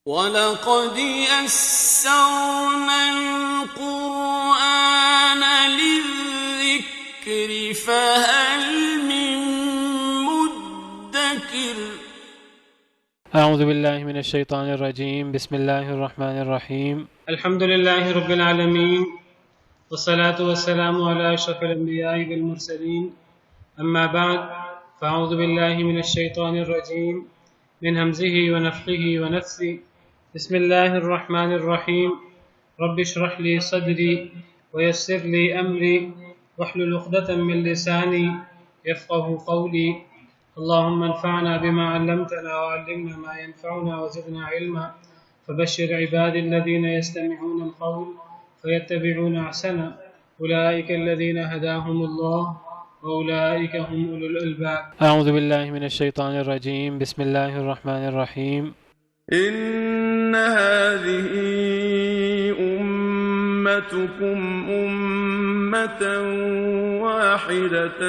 وَلَقَدْ يَسَّرْنَا الْقُرْآنَ لِلذِّكْرِ فَهَلْ مِن مُّدَّكِرٍ اعوذ باللہ من الشیطان الرجیم بسم اللہ الرحمن الرحیم الحمد للہ رب العالمین والصلاة والسلام علی اشرف الانبیاء والمرسلین اما بعد فاعوذ باللہ من الشیطان الرجیم من ہمزہ ونفخہ ونفثہ بسم اللہ الرحمن الرحیم رب اشرح لی صدری ویسر لی امری واحلل عقدۃ من لسانی یفقهوا قولی اللهم انفعنا بما علمتنا وعلمنا ما ينفعنا وزدنا علما فبشر عبادي الذين يستمعون القول فيتبعون احسنه اولئك الذين هداهم الله واولئك هم اولو الالباب. اعوذ باللہ من الشیطان الرجیم بسم اللہ الرحمن الرحیم إن هذه أمتكم أمة واحدة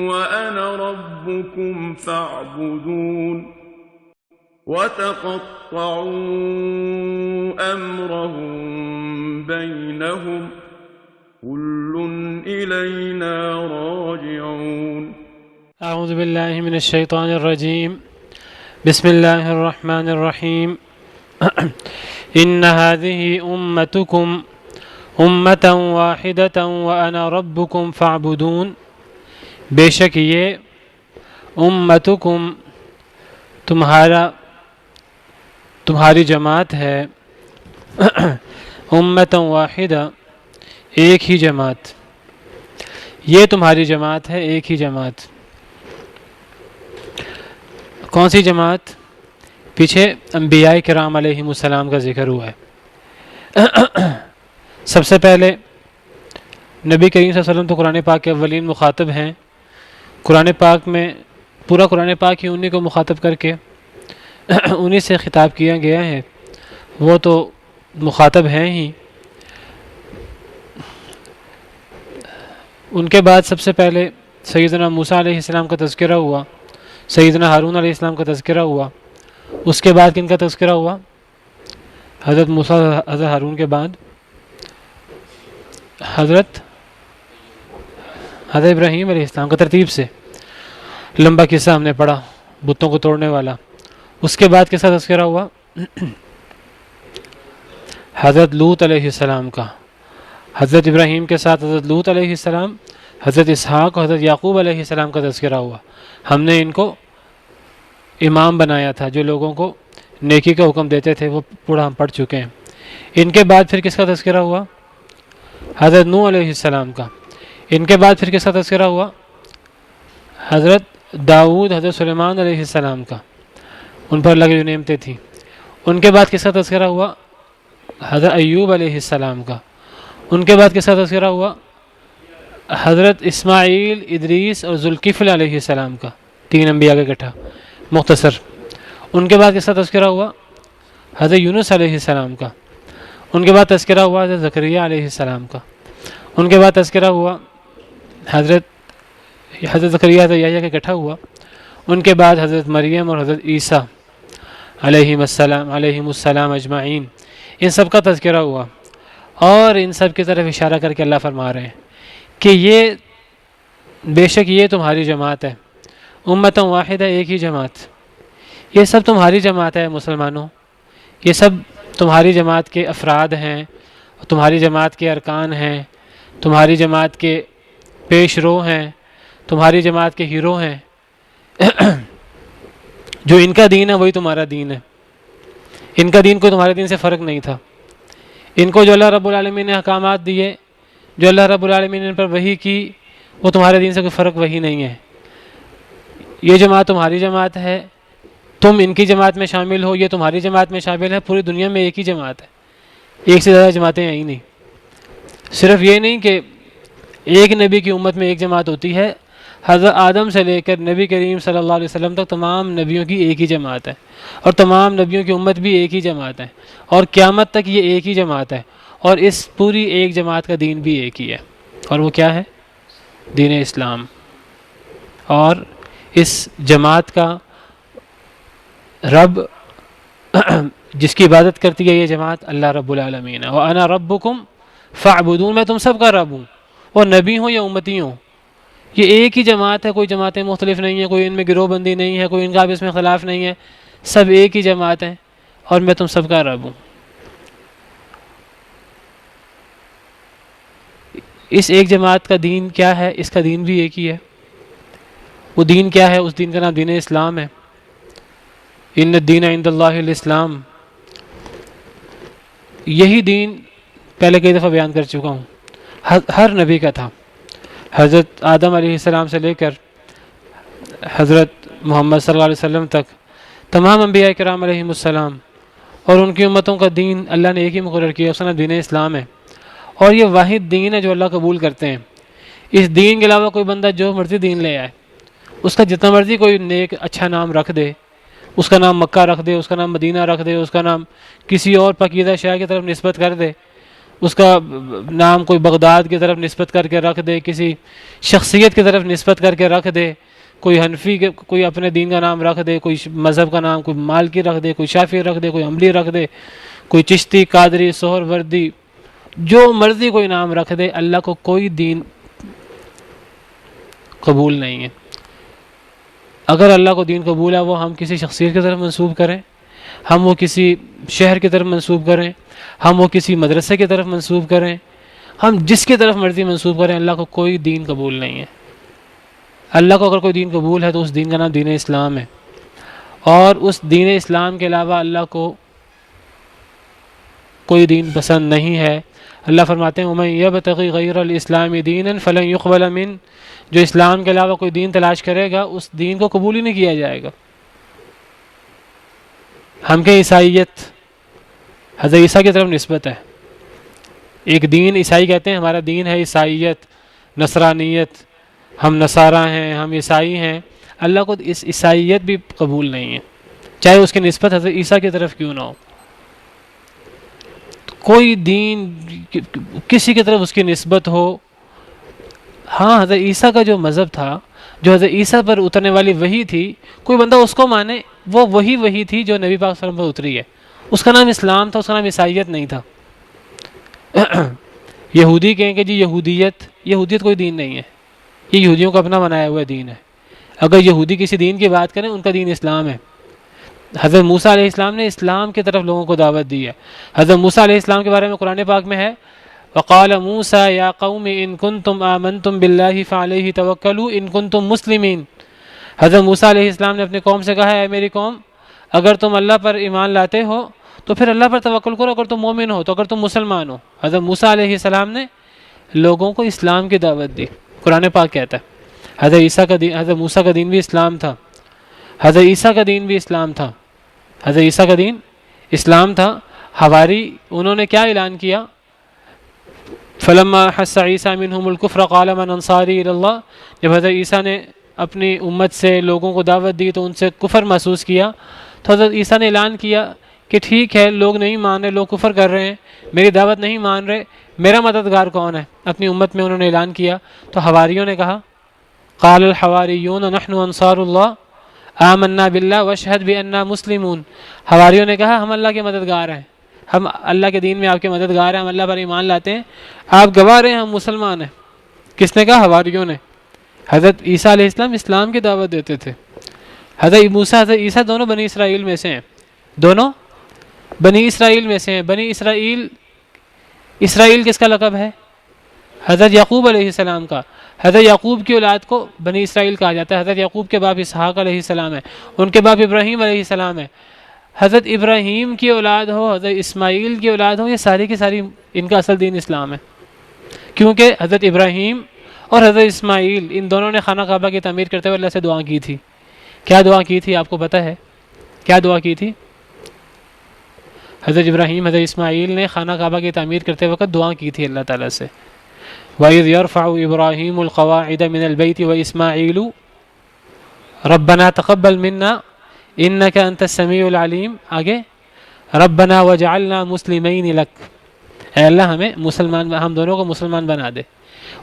وأنا ربكم فاعبدون وتقطعوا أمرهم بينهم كل إلينا راجعون. اعوذ باللہ من الشیطان الرجیم بسم اللہ الرحمن الرحیم ان هذه امتکم امتا واحدتا وانا ربکم فاعبدون، بے شک یہ امتکم تمہاری جماعت ہے، امتا واحدہ ایک ہی جماعت، یہ تمہاری جماعت ہے ایک ہی جماعت. کون سی جماعت؟ پیچھے انبیاء کرام علیہم السلام کا ذکر ہوا ہے. سب سے پہلے نبی کریم صلی اللہ علیہ وسلم تو قرآن پاک کے اولین مخاطب ہیں. قرآن پاک میں پورا قرآن پاک ہی انہی کو مخاطب کر کے انہی سے خطاب کیا گیا ہے، وہ تو مخاطب ہیں ہی. ان کے بعد سب سے پہلے سیدنا موسیٰ علیہ السلام کا تذکرہ ہوا، سیدنا ہارون علیہ السلام کا تذکرہ ہوا. اس کے بعد کن کا تذکرہ ہوا؟ حضرت موسیٰ، حضرت ہارون کے بعد حضرت ابراہیم علیہ السلام کا. ترتیب سے لمبا قصہ ہم نے پڑھا، بتوں کو توڑنے والا. اس کے بعد کس کا تذکرہ ہوا؟ حضرت لوط علیہ السلام کا. حضرت ابراہیم کے ساتھ حضرت لوط علیہ السلام، حضرت اسحاق اور حضرت یعقوب علیہ السلام کا تذکرہ ہوا. ہم نے ان کو امام بنایا تھا، جو لوگوں کو نیکی کا حکم دیتے تھے، وہ پورا ہم پڑھ چکے ہیں. ان کے بعد پھر کس کا تذکرہ ہوا؟ حضرت نوح علیہ السلام کا. ان کے بعد پھر کس کا تذکرہ ہوا؟ حضرت داؤد، حضرت سلیمان علیہ السلام کا. ان پر اللہ کی جو نعمتیں تھیں. ان کے بعد کس کا تذکرہ ہوا؟ حضرت ایوب علیہ السلام کا. ان کے بعد کس کا تذکرہ ہوا؟ حضرت اسماعیل، ادریس اور ذوالکفل علیہ السلام کا. 3 انبیاء کا اکٹھا مختصر. ان کے بعد کس کا تذکرہ ہوا؟ حضرت یونس علیہ السلام کا. ان کے بعد تذکرہ ہوا حضرت زکریا علیہ السلام کا. ان کے بعد تذکرہ ہوا حضرت زکریا، حضرت یحییٰ کا اکٹھا ہوا. ان کے بعد حضرت مریم اور حضرت عیسیٰ علیہم السلام اجمعین، ان سب کا تذکرہ ہوا. اور ان سب کی طرف اشارہ کر کے اللہ فرما رہے ہیں کہ یہ بے شک یہ تمہاری جماعت ہے، امت واحدہ، ایک ہی جماعت. یہ سب تمہاری جماعت ہے مسلمانوں، یہ سب تمہاری جماعت کے افراد ہیں، تمہاری جماعت کے ارکان ہیں، تمہاری جماعت کے پیش رو ہیں، تمہاری جماعت کے ہیرو ہیں. جو ان کا دین ہے وہی تمہارا دین ہے. ان کا دین کو تمہارے دین سے فرق نہیں تھا. ان کو جو اللہ رب العالمین نے احکامات دیے، جو اللہ رب العالمین نے ان پر وحی کی، وہ تمہارے دین سے کوئی فرق وہی نہیں ہے. یہ جماعت تمہاری جماعت ہے، تم ان کی جماعت میں شامل ہو، یہ تمہاری جماعت میں شامل ہے. پوری دنیا میں ایک ہی جماعت ہے، ایک سے زیادہ جماعتیں ہیں ہی نہیں. صرف یہ نہیں کہ ایک نبی کی امت میں ایک جماعت ہوتی ہے، حضرت آدم سے لے کر نبی کریم صلی اللہ علیہ وسلم تک تمام نبیوں کی ایک ہی جماعت ہے، اور تمام نبیوں کی امت بھی ایک ہی جماعت ہے، اور قیامت تک یہ ایک ہی جماعت ہے. اور اس پوری ایک جماعت کا دین بھی ایک ہی ہے، اور وہ کیا ہے؟ دین اسلام. اور اس جماعت کا رب جس کی عبادت کرتی ہے یہ جماعت اللہ رب العالمین ہے. وَأَنَا رَبُّكُمْ فَاعْبُدُونَ، میں تم سب کا رب ہوں، اور نبی ہوں یا امتی ہوں. یہ ایک ہی جماعت ہے، کوئی جماعتیں مختلف نہیں ہیں، کوئی ان میں گروہ بندی نہیں ہے، کوئی ان کا آپس میں اختلاف نہیں ہے، سب ایک ہی جماعت ہیں اور میں تم سب کا رب ہوں. اس ایک جماعت کا دین کیا ہے؟ اس کا دین بھی ایک ہی ہے. وہ دین کیا ہے؟ اس دین کا نام دین اسلام ہے. ان الدین عند اللہ الاسلام. یہی دین پہلے کئی دفعہ بیان کر چکا ہوں، ہر نبی کا تھا. حضرت آدم علیہ السلام سے لے کر حضرت محمد صلی اللہ علیہ وسلم تک تمام انبیاء کرام علیہم السلام اور ان کی امتوں کا دین اللہ نے ایک ہی مقرر کیا، اس کا نام دین اسلام ہے. اور یہ واحد دین ہے جو اللہ قبول کرتے ہیں. اس دین کے علاوہ کوئی بندہ جو مرضی دین لے آئے، اس کا جتنا مرضی کوئی نیک اچھا نام رکھ دے، اس کا نام مکہ رکھ دے، اس کا نام مدینہ رکھ دے، اس کا نام کسی اور پاکیزہ شہر کی طرف نسبت کر دے، اس کا نام کوئی بغداد کی طرف نسبت کر کے رکھ دے، کسی شخصیت کی طرف نسبت کر کے رکھ دے، کوئی حنفی کے کوئی اپنے دین کا نام رکھ دے، کوئی مذہب کا نام کوئی مالکی رکھ دے، کوئی شافعی رکھ دے، کوئی حنبلی رکھ دے، کوئی چشتی، قادری، سہروردی، جو مرضی کوئی نام رکھ دے، اللہ کو کوئی دین قبول نہیں ہے. اگر اللہ کو دین قبول ہے وہ ہم کسی شخصیت کی طرف منسوب کریں، ہم وہ کسی شہر کی طرف منسوب کریں، ہم وہ کسی مدرسے کی طرف منسوب کریں، ہم جس کی طرف مرضی منسوب کریں، اللہ کو کوئی دین قبول نہیں ہے. اللہ کو اگر کوئی دین قبول ہے تو اس دین کا نام دین اسلام ہے. اور اس دین اسلام کے علاوہ اللہ کو کوئی دین پسند نہیں ہے. اللہ فرماتے ہیں وَمَن يَبْتَغِ غَيْرَ الْإِسْلَامِ دِينًا فَلَن يُقْبَلَ مِنْهُ، جو اسلام کے علاوہ کوئی دین تلاش کرے گا اس دین کو قبول ہی نہیں کیا جائے گا. ہم کہ عیسائیت حضرت عیسیٰ کی طرف نسبت ہے. ایک دین عیسائی کہتے ہیں، ہمارا دین ہے عیسائیت، نصرانیت، ہم نصارہ ہیں، ہم عیسائی ہیں. اللہ کو اس عیسائیت بھی قبول نہیں ہے، چاہے اس کی نسبت حضرت عیسیٰ کی طرف کیوں نہ ہو. کوئی دین کسی کی طرف اس کی نسبت ہو. ہاں حضرت عیسیٰ کا جو مذہب تھا، جو حضرت عیسیٰ پر اترنے والی وحی تھی، کوئی بندہ اس کو مانے، وہ وہی وحی تھی جو نبی پاک صلی اللہ علیہ وسلم پر اتری ہے. اس کا نام اسلام تھا، اس کا نام عیسائیت نہیں تھا. یہودی کہیں کہ جی یہودیت کوئی دین نہیں ہے، یہ یہودیوں کا اپنا بنایا ہوا دین ہے. اگر یہودی کسی دین کی بات کریں ان کا دین اسلام ہے. حضرت موسیٰ علیہ السلام نے اسلام کی طرف لوگوں کو دعوت دی ہے. حضرت موسیٰ علیہ السلام کے بارے میں قرآن پاک میں ہے وَقَالَ مُوسَىٰ يَا قَوْمِ إِن كُنتُمْ آمَنْتُمْ بِاللَّهِ فَعَلَيْهِ تَوَكَّلُوا إِن كُنتُمْ مُسْلِمِينَ. حضرت موسیٰ علیہ السلام نے اپنی قوم سے کہا ہے اے میری قوم، اگر تم اللہ پر ایمان لاتے ہو تو پھر اللہ پر توکل کرو، اگر تم مومن ہو تو، اگر تم مسلمان ہو. حضرت موسیٰ علیہ السلام نے لوگوں کو اسلام کی دعوت دی. قرآن پاک کہتا ہے حضرت موسیٰ کا دین بھی اسلام تھا، حضرت عیسیٰ کا دین بھی اسلام تھا. حضرت عیسیٰ کا دین اسلام تھا. حواری انہوں نے کیا اعلان کیا؟ فَلَمَّا حَسَّ عِيسَىٰ مِنْهُمُ الْكُفْرَ قَالَ مَنْ أَنصَارِي إِلَى اللَّهِ. جب حضرت عیسیٰ نے اپنی امت سے لوگوں کو دعوت دی تو ان سے کفر محسوس کیا، تو حضرت عیسیٰ نے اعلان کیا کہ ٹھیک ہے، لوگ نہیں مان رہے، لوگ کفر کر رہے ہیں، میری دعوت نہیں مان رہے، میرا مددگار کون ہے؟ اپنی امت میں انہوں نے اعلان کیا. تو حواریوں نے کہا قال الحواریون نحن انصار اللہ آمنا باللہ واشہد بأننا مسلمون. حواریوں نے کہا ہم اللہ کے مددگار ہیں، ہم اللہ کے دین میں آپ کے مددگار ہیں، ہم اللہ پر ایمان لاتے ہیں، آپ گواہ رہے ہیں ہم مسلمان ہیں. کس نے کہا؟ حواریوں نے. حضرت عیسیٰ علیہ السلام اسلام کی دعوت دیتے تھے. حضرت موسیٰ حضرت عیسیٰ دونوں بنی اسرائیل میں سے ہیں، دونوں بنی اسرائیل میں سے ہیں. بنی اسرائیل کس کا لقب ہے؟ حضرت یعقوب علیہ السلام کا. حضرت یعقوب کی اولاد کو بنی اسرائیل کہا جاتا ہے. حضرت یعقوب کے باپ اسحاق علیہ السلام ہے، ان کے باپ ابراہیم علیہ السلام ہے. حضرت ابراہیم کی اولاد ہو، حضرت اسماعیل کی اولاد ہو، یہ ساری کی ساری ان کا اصل دین اسلام ہے. کیونکہ حضرت ابراہیم اور حضرت اسماعیل ان دونوں نے خانہ کعبہ کی تعمیر کرتے ہوئے اللہ سے دعا کی تھی. کیا دعا کی تھی آپ کو پتہ ہے؟ کیا دعا کی تھی؟ حضرت ابراہیم حضرت اسماعیل نے خانہ کعبہ کی تعمیر کرتے وقت دعا کی تھی اللہ تعالیٰ سے وَإِذْ يَرْفَعُ إِبْرَاهِيمُ الْقَوَاعِدَ مِنَ الْبَيْتِ وَإِسْمَاعِيلُ رَبَّنَا تَقَبَّلْ مِنَّا إِنَّكَ أَنْتَ السَّمِيعُ الْعَلِيمُ. آگے رَبَّنَا وَاجْعَلْنَا مُسْلِمَيْنِ لَكَ، اے اللہ ہمیں مسلمان، ہم دونوں کو مسلمان بنا دے.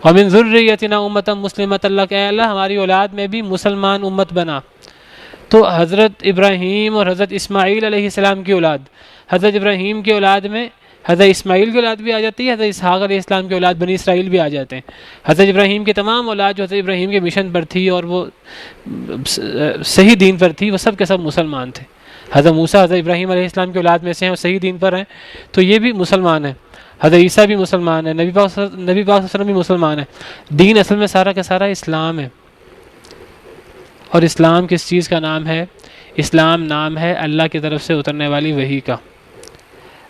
وَمِن ذُرِّيَّتِنَا أُمَّةً مُسْلِمَةً لَكَ، اے اللہ ہماری اولاد میں بھی مسلمان امت بنا. تو حضرت ابراہیم اور حضرت اسماعیل علیہ السلام کی اولاد، حضرت ابراہیم کی اولاد میں حضرت اسماعیل کی اولاد بھی آ جاتی ہے، حضرت اسحاق علیہ السلام کی اولاد بنی اسرائیل بھی آ جاتے ہیں۔ حضرت ابراہیم کی تمام اولاد جو حضرت ابراہیم کے مشن پر تھی اور وہ صحیح دین پر تھی، وہ سب کے سب مسلمان تھے۔ حضرت موسیٰ حضرت ابراہیم علیہ السلام کی اولاد میں سے ہیں اور صحیح دین پر ہیں، تو یہ بھی مسلمان ہیں۔ حضرت عیسیٰ بھی مسلمان ہیں، نبی پاک صلی اللہ علیہ وسلم بھی مسلمان ہیں۔ دین اصل میں سارا کا سارا اسلام ہے۔ اور اسلام کس چیز کا نام ہے؟ اسلام نام ہے اللہ کی طرف سے اترنے والی وحی کا۔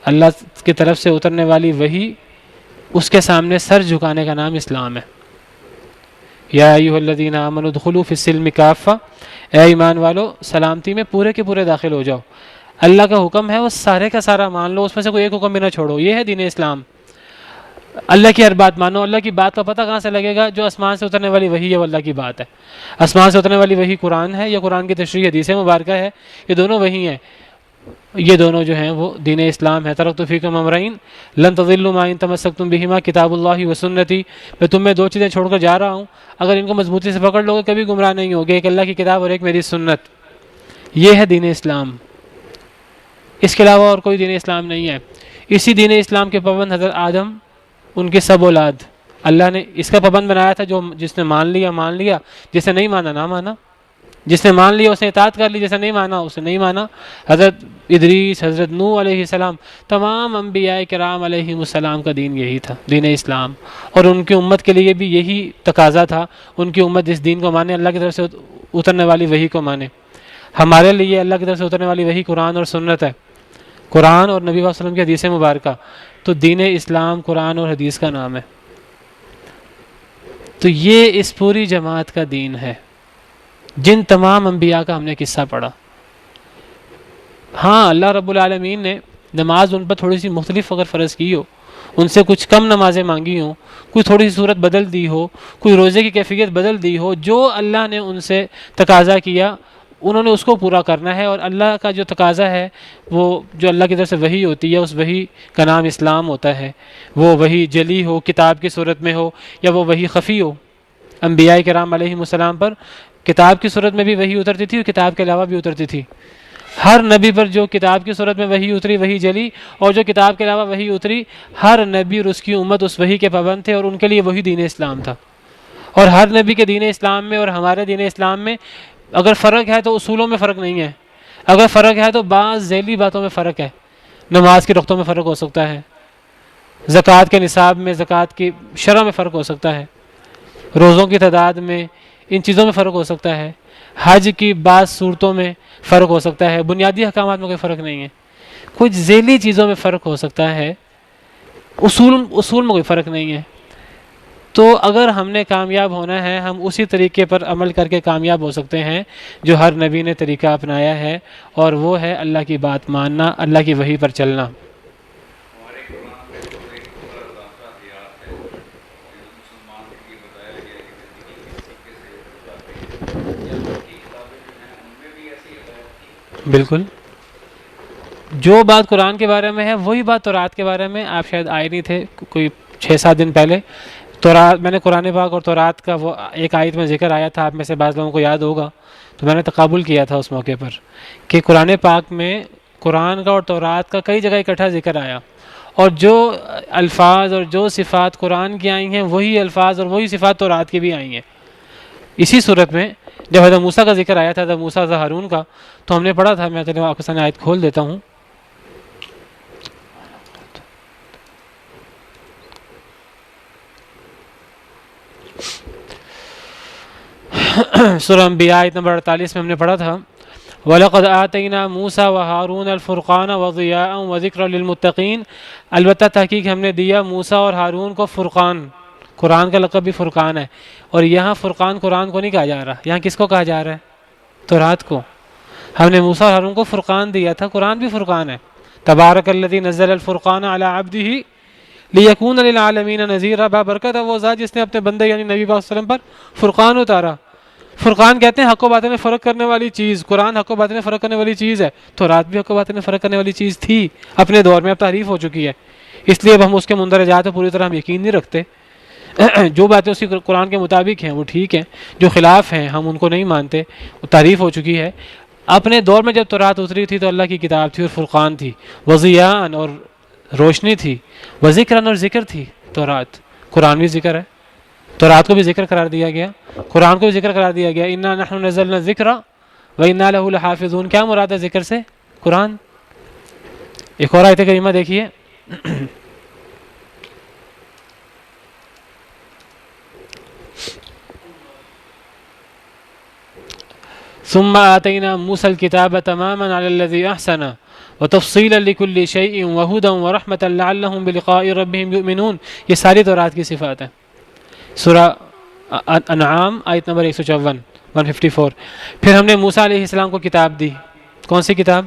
اللہ کی طرف سے اترنے والی وحی، اس کے سامنے سر جھکانے کا نام اسلام ہے۔ یا ایھا الذین آمنوا ادخلوا فی السلم کافہ، اے ایمان والو سلامتی میں پورے کے پورے داخل ہو جاؤ۔ اللہ کا حکم ہے وہ سارے کا سارا مان لو، اس میں سے کوئی ایک حکم بھی نہ چھوڑو، یہ ہے دین اسلام۔ اللہ کی ہر بات مانو۔ اللہ کی بات کا پتہ کہاں سے لگے گا؟ جو آسمان سے اترنے والی وحی ہے وہ اللہ کی بات ہے۔ آسمان سے اترنے والی وحی قرآن ہے یا قرآن کی تشریح حدیث مبارکہ ہے، یہ دونوں وحی ہیں، یہ دونوں جو ہیں وہ دین اسلام ہے۔ ترکت فیکم امرین لن تضلوا ما ان تمسکتم بہما کتاب اللہ و سنتی، میں تم میں دو چیزیں چھوڑ کر جا رہا ہوں، اگر ان کو مضبوطی سے پکڑ لو گے کبھی گمراہ نہیں ہوگے، ایک اللہ کی کتاب اور ایک میری سنت۔ یہ ہے دین اسلام، اس کے علاوہ اور کوئی دین اسلام نہیں ہے۔ اسی دین اسلام کے پابند حضرت آدم، ان کی سب اولاد، اللہ نے اس کا پابند بنایا تھا۔ جس نے مان لیا مان لیا، جس نے نہیں مانا نہ مانا، جس نے مان لیا اس نے اطاعت کر لی، جس نے نہیں مانا اس نے نہیں مانا۔ حضرت ادریس، حضرت نوح علیہ السلام، تمام انبیاء کرام علیہ السلام کا دین یہی تھا، دین اسلام۔ اور ان کی امت کے لیے بھی یہی تقاضا تھا، ان کی امت اس دین کو مانے، اللہ کی طرف سے اترنے والی وحی کو مانے۔ ہمارے لیے اللہ کی طرف سے اترنے والی وحی قرآن اور سنت ہے، قرآن اور نبی صلی اللہ علیہ وسلم کی حدیث مبارکہ، تو دین اسلام قرآن اور حدیث کا نام ہے۔ تو یہ اس پوری جماعت کا دین ہے، جن تمام انبیاء کا ہم نے قصہ پڑھا۔ ہاں اللہ رب العالمین نے نماز ان پر تھوڑی سی مختلف اگر فرض کی ہو، ان سے کچھ کم نمازیں مانگی ہوں، کوئی تھوڑی سی صورت بدل دی ہو، کوئی روزے کی کیفیت بدل دی ہو، جو اللہ نے ان سے تقاضا کیا انہوں نے اس کو پورا کرنا ہے۔ اور اللہ کا جو تقاضا ہے وہ جو اللہ کی طرف سے وحی ہوتی ہے، اس وحی کا نام اسلام ہوتا ہے۔ وہ وحی جلی ہو کتاب کی صورت میں ہو یا وہ وحی خفی ہو۔ انبیاء کرام علیہ السلام پر کتاب کی صورت میں بھی وحی اترتی تھی اور کتاب کے علاوہ بھی اترتی تھی۔ ہر نبی پر جو کتاب کی صورت میں وحی اتری وحی جلی، اور جو کتاب کے علاوہ وحی اتری، ہر نبی اور اس کی امت اس وحی کے پابند تھے اور ان کے لیے وہی دین اسلام تھا۔ اور ہر نبی کے دین اسلام میں اور ہمارے دین اسلام میں اگر فرق ہے تو اصولوں میں فرق نہیں ہے، اگر فرق ہے تو بعض ذیلی باتوں میں فرق ہے۔ نماز کے رختوں میں فرق ہو سکتا ہے، زکوٰۃ کے نصاب میں، زکوٰۃ کی شرح میں فرق ہو سکتا ہے، روزوں کی تعداد میں، ان چیزوں میں فرق ہو سکتا ہے، حج کی بعض صورتوں میں فرق ہو سکتا ہے، بنیادی احکامات میں کوئی فرق نہیں ہے، کچھ ذیلی چیزوں میں فرق ہو سکتا ہے، اصول میں کوئی فرق نہیں ہے۔ تو اگر ہم نے کامیاب ہونا ہے، ہم اسی طریقے پر عمل کر کے کامیاب ہو سکتے ہیں جو ہر نبی نے طریقہ اپنایا ہے، اور وہ ہے اللہ کی بات ماننا، اللہ کی وحی پر چلنا۔ بالکل، جو بات قرآن کے بارے میں ہے وہی بات تورات کے بارے میں۔ آپ شاید آئے نہیں تھے کوئی 6-7 دن پہلے، تورات میں نے قرآن پاک اور تورات کا وہ ایک آیت میں ذکر آیا تھا، آپ میں سے بعض لوگوں کو یاد ہوگا، تو میں نے تقابل کیا تھا اس موقع پر کہ قرآن پاک میں قرآن کا اور تورات کا کئی جگہ اکٹھا ذکر آیا، اور جو الفاظ اور جو صفات قرآن کی آئی ہیں وہی الفاظ اور وہی صفات تورات کی بھی آئی ہیں۔ اسی صورت میں جب حضرت موسیٰ کا ذکر آیا تھا، حضرت موسیٰ حضرت ہارون کا، تو ہم نے پڑھا تھا، میں آپ کے سامنے آیت کھول دیتا ہوں۔ سورہ انبیاء آیت نمبر 48 میں ہم نے پڑھا تھا، وَلَقَدْ آتَيْنَا مُوسَىٰ وَهَارُونَ الْفُرْقَانَ وَضِيَاءً وَذِكْرًا لِلْمُتَّقِينَ، البتہ تحقیق ہم نے دیا موسیٰ اور ہارون کو فرقان، قرآن کا لقب بھی فرقان ہے۔ اور یہاں فرقان قرآن کو نہیں کہا جا رہا، یہاں کس کو کہا جا رہا ہے؟ تورات کو۔ ہم نے موسیٰ اور ہارون کو فرقان دیا تھا، قرآن بھی فرقان ہے۔ تبارک الذی نزل الفرقان علی عبدہ لیکون للعالمین نذیرا، بابرکت ہے وہ ذات جس نے اپنے بندے یعنی نبی پاک صلی اللہ علیہ وسلم پر فرقان اتارا۔ فرقان کہتے ہیں حق و باطل میں فرق کرنے والی چیز، قرآن حق و باطل میں فرق کرنے والی چیز ہے، تورات بھی حق و باطل میں فرق کرنے والی چیز تھی اپنے دور میں، اب تحریف ہو چکی ہے، اس لیے اب ہم اس کے مندرجات پہ پوری طرح ہم یقین نہیں رکھتے۔ جو باتیں اسی قرآن کے مطابق ہیں وہ ٹھیک ہیں، جو خلاف ہیں ہم ان کو نہیں مانتے، وہ تعریف ہو چکی ہے۔ اپنے دور میں جب تورات اتری تھی تو اللہ کی کتاب تھی اور فرقان تھی، وضیان اور روشنی تھی، وذکرن اور ذکر تھی تورات. قرآن بھی ذکر ہے، تورات کو بھی ذکر قرار دیا گیا، قرآن کو بھی ذکر قرار دیا گیا. انا نحن نزلنا الذکر وانا لہ لحافظون. کیا مراد ہے ذکر سے؟ قرآن. ایک اور آیت کریمہ دیکھیے، ثم آتینا موسیٰ الکتاب تماما علی الذی احسن وتفصیلا لکل شیء وہدی ورحمۃ لعلہم بلقاء ربہم یؤمنون. یہ ساری تورات کی صفات ہیں. سورہ انعام آیت نمبر 154. پھر ہم نے موسیٰ علیہ السلام کو کتاب دی. کون سی کتاب؟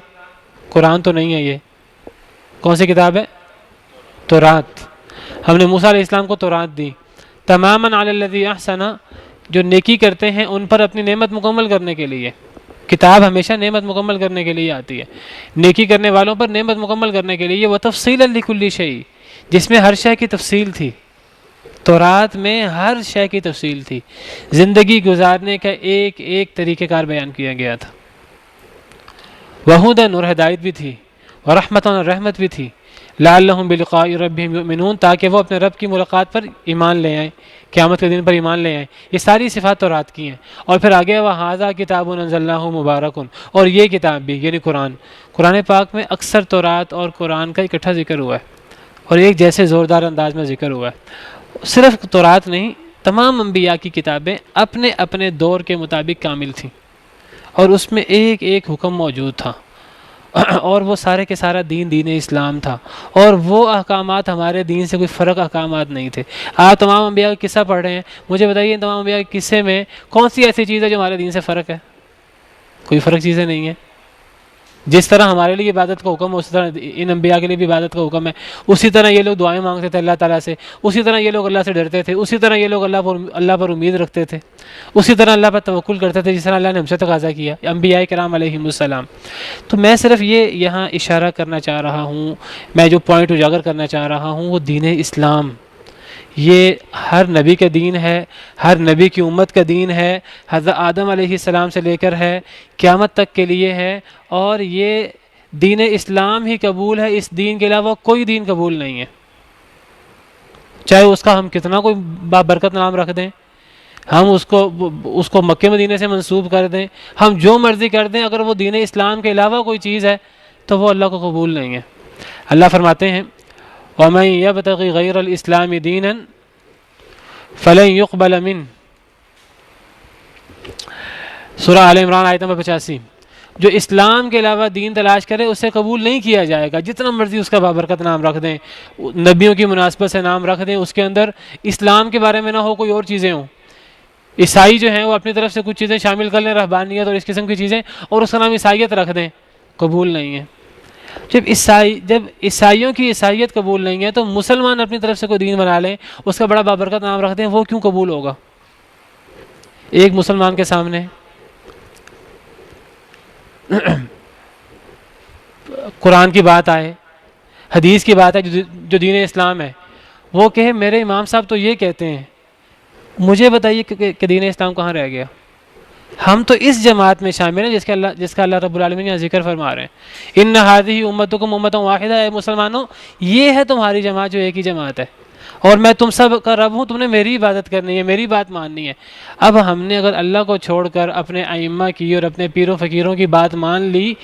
قرآن تو نہیں ہے یہ. کون سی کتاب ہے؟ تورات. ہم نے موسیٰ علیہ السلام کو تورات دی. تماما علی الذی احسن، جو نیکی کرتے ہیں ان پر اپنی نعمت مکمل کرنے کے لیے. کتاب ہمیشہ نعمت مکمل کرنے کے لیے آتی ہے، نیکی کرنے والوں پر نعمت مکمل کرنے کے لیے. وتفصیلا لکل شیء، جس میں ہر شے کی تفصیل تھی. تورات میں ہر شے کی تفصیل تھی، زندگی گزارنے کا ایک ایک طریقہ کار بیان کیا گیا تھا. وہدی اور ہدایت بھی تھی، ورحمۃ اور رحمت بھی تھی. لعلہم بلقاء ربہم یؤمنون، تاکہ وہ اپنے رب کی ملاقات پر ایمان لے آئیں، قیامت کے دن پر ایمان لے آئیں. یہ ساری صفات تورات کی ہیں. اور پھر آگے وَهَذَا كِتَابٌ أَنزَلْنَاهُ مُبَارَكٌ، اور یہ کتاب بھی یعنی قرآن. قرآن پاک میں اکثر تورات اور قرآن کا اکٹھا ذکر ہوا ہے اور ایک جیسے زوردار انداز میں ذکر ہوا ہے. صرف تورات نہیں، تمام انبیاء کی کتابیں اپنے اپنے دور کے مطابق کامل تھیں اور اس میں ایک ایک حکم موجود تھا، اور وہ سارے کے سارا دین اسلام تھا، اور وہ احکامات ہمارے دین سے کوئی فرق احکامات نہیں تھے. آپ تمام انبیاء کا قصہ پڑھ رہے ہیں، مجھے بتائیے تمام انبیاء کے قصے میں کون سی ایسی چیز ہے جو ہمارے دین سے فرق ہے؟ کوئی فرق چیزیں نہیں ہیں. جس طرح ہمارے لیے عبادت کا حکم ہے اسی طرح ان انبیاء کے لیے بھی عبادت کا حکم ہے. اسی طرح یہ لوگ دعائیں مانگتے تھے اللہ تعالیٰ سے، اسی طرح یہ لوگ اللہ سے ڈرتے تھے، اسی طرح یہ لوگ اللہ پر امید رکھتے تھے، اسی طرح اللہ پر توکل کرتے تھے جس طرح اللہ نے ہم سے تقاضا کیا، انبیاء کرام علیہم السلام. تو میں صرف یہ یہاں اشارہ کرنا چاہ رہا ہوں، میں جو پوائنٹ اجاگر کرنا چاہ رہا ہوں وہ دین اسلام یہ ہر نبی کا دین ہے، ہر نبی کی امت کا دین ہے، حضرت آدم علیہ السلام سے لے کر ہے قیامت تک کے لیے ہے. اور یہ دین اسلام ہی قبول ہے، اس دین کے علاوہ کوئی دین قبول نہیں ہے. چاہے اس کا ہم کتنا کوئی بابرکت نام رکھ دیں، ہم اس کو مکہ مدینے سے منسوب کر دیں، ہم جو مرضی کر دیں، اگر وہ دین اسلام کے علاوہ کوئی چیز ہے تو وہ اللہ کو قبول نہیں ہے. اللہ فرماتے ہیں وَمَن يَبْتَغِ غَيْرَ الْإِسْلَامِ دِينًا فَلَن يُقْبَلَ مِنْهُ. سورہ آل عمران آیت نمبر 85. جو اسلام کے علاوہ دین تلاش کرے اسے قبول نہیں کیا جائے گا، جتنا مرضی اس کا بابرکت نام رکھ دیں، نبیوں کی مناسبت سے نام رکھ دیں، اس کے اندر اسلام کے بارے میں نہ ہو، کوئی اور چیزیں ہوں. عیسائی جو ہیں وہ اپنی طرف سے کچھ چیزیں شامل کر لیں، رہبانیت اور اس قسم کی چیزیں، اور اس کا نام عیسائیت رکھ دیں، قبول نہیں ہے. جب عیسائیوں کی عیسائیت قبول نہیں ہے تو مسلمان اپنی طرف سے کوئی دین بنا لیں، اس کا بڑا بابرکت نام رکھ دیں، وہ کیوں قبول ہوگا؟ ایک مسلمان کے سامنے قرآن کی بات آئے، حدیث کی بات ہے جو دین اسلام ہے، وہ کہے میرے امام صاحب تو یہ کہتے ہیں، مجھے بتائیے کہ دین اسلام کہاں رہ گیا؟ ہم تو اس جماعت میں شامل ہیں جس کا اللہ رب العالمین یہاں ذکر فرما رہے ہیں. ان هذه امتکم امۃ واحدہ. اے مسلمانوں، یہ ہے تمہاری جماعت جو ایک ہی جماعت ہے، اور میں تم سب کا رب ہوں، تم نے میری عبادت کرنی ہے، میری بات ماننی ہے. اب ہم نے اگر اللہ کو چھوڑ کر اپنے ائمہ کی اور اپنے پیر و فقیروں کی بات مان لی،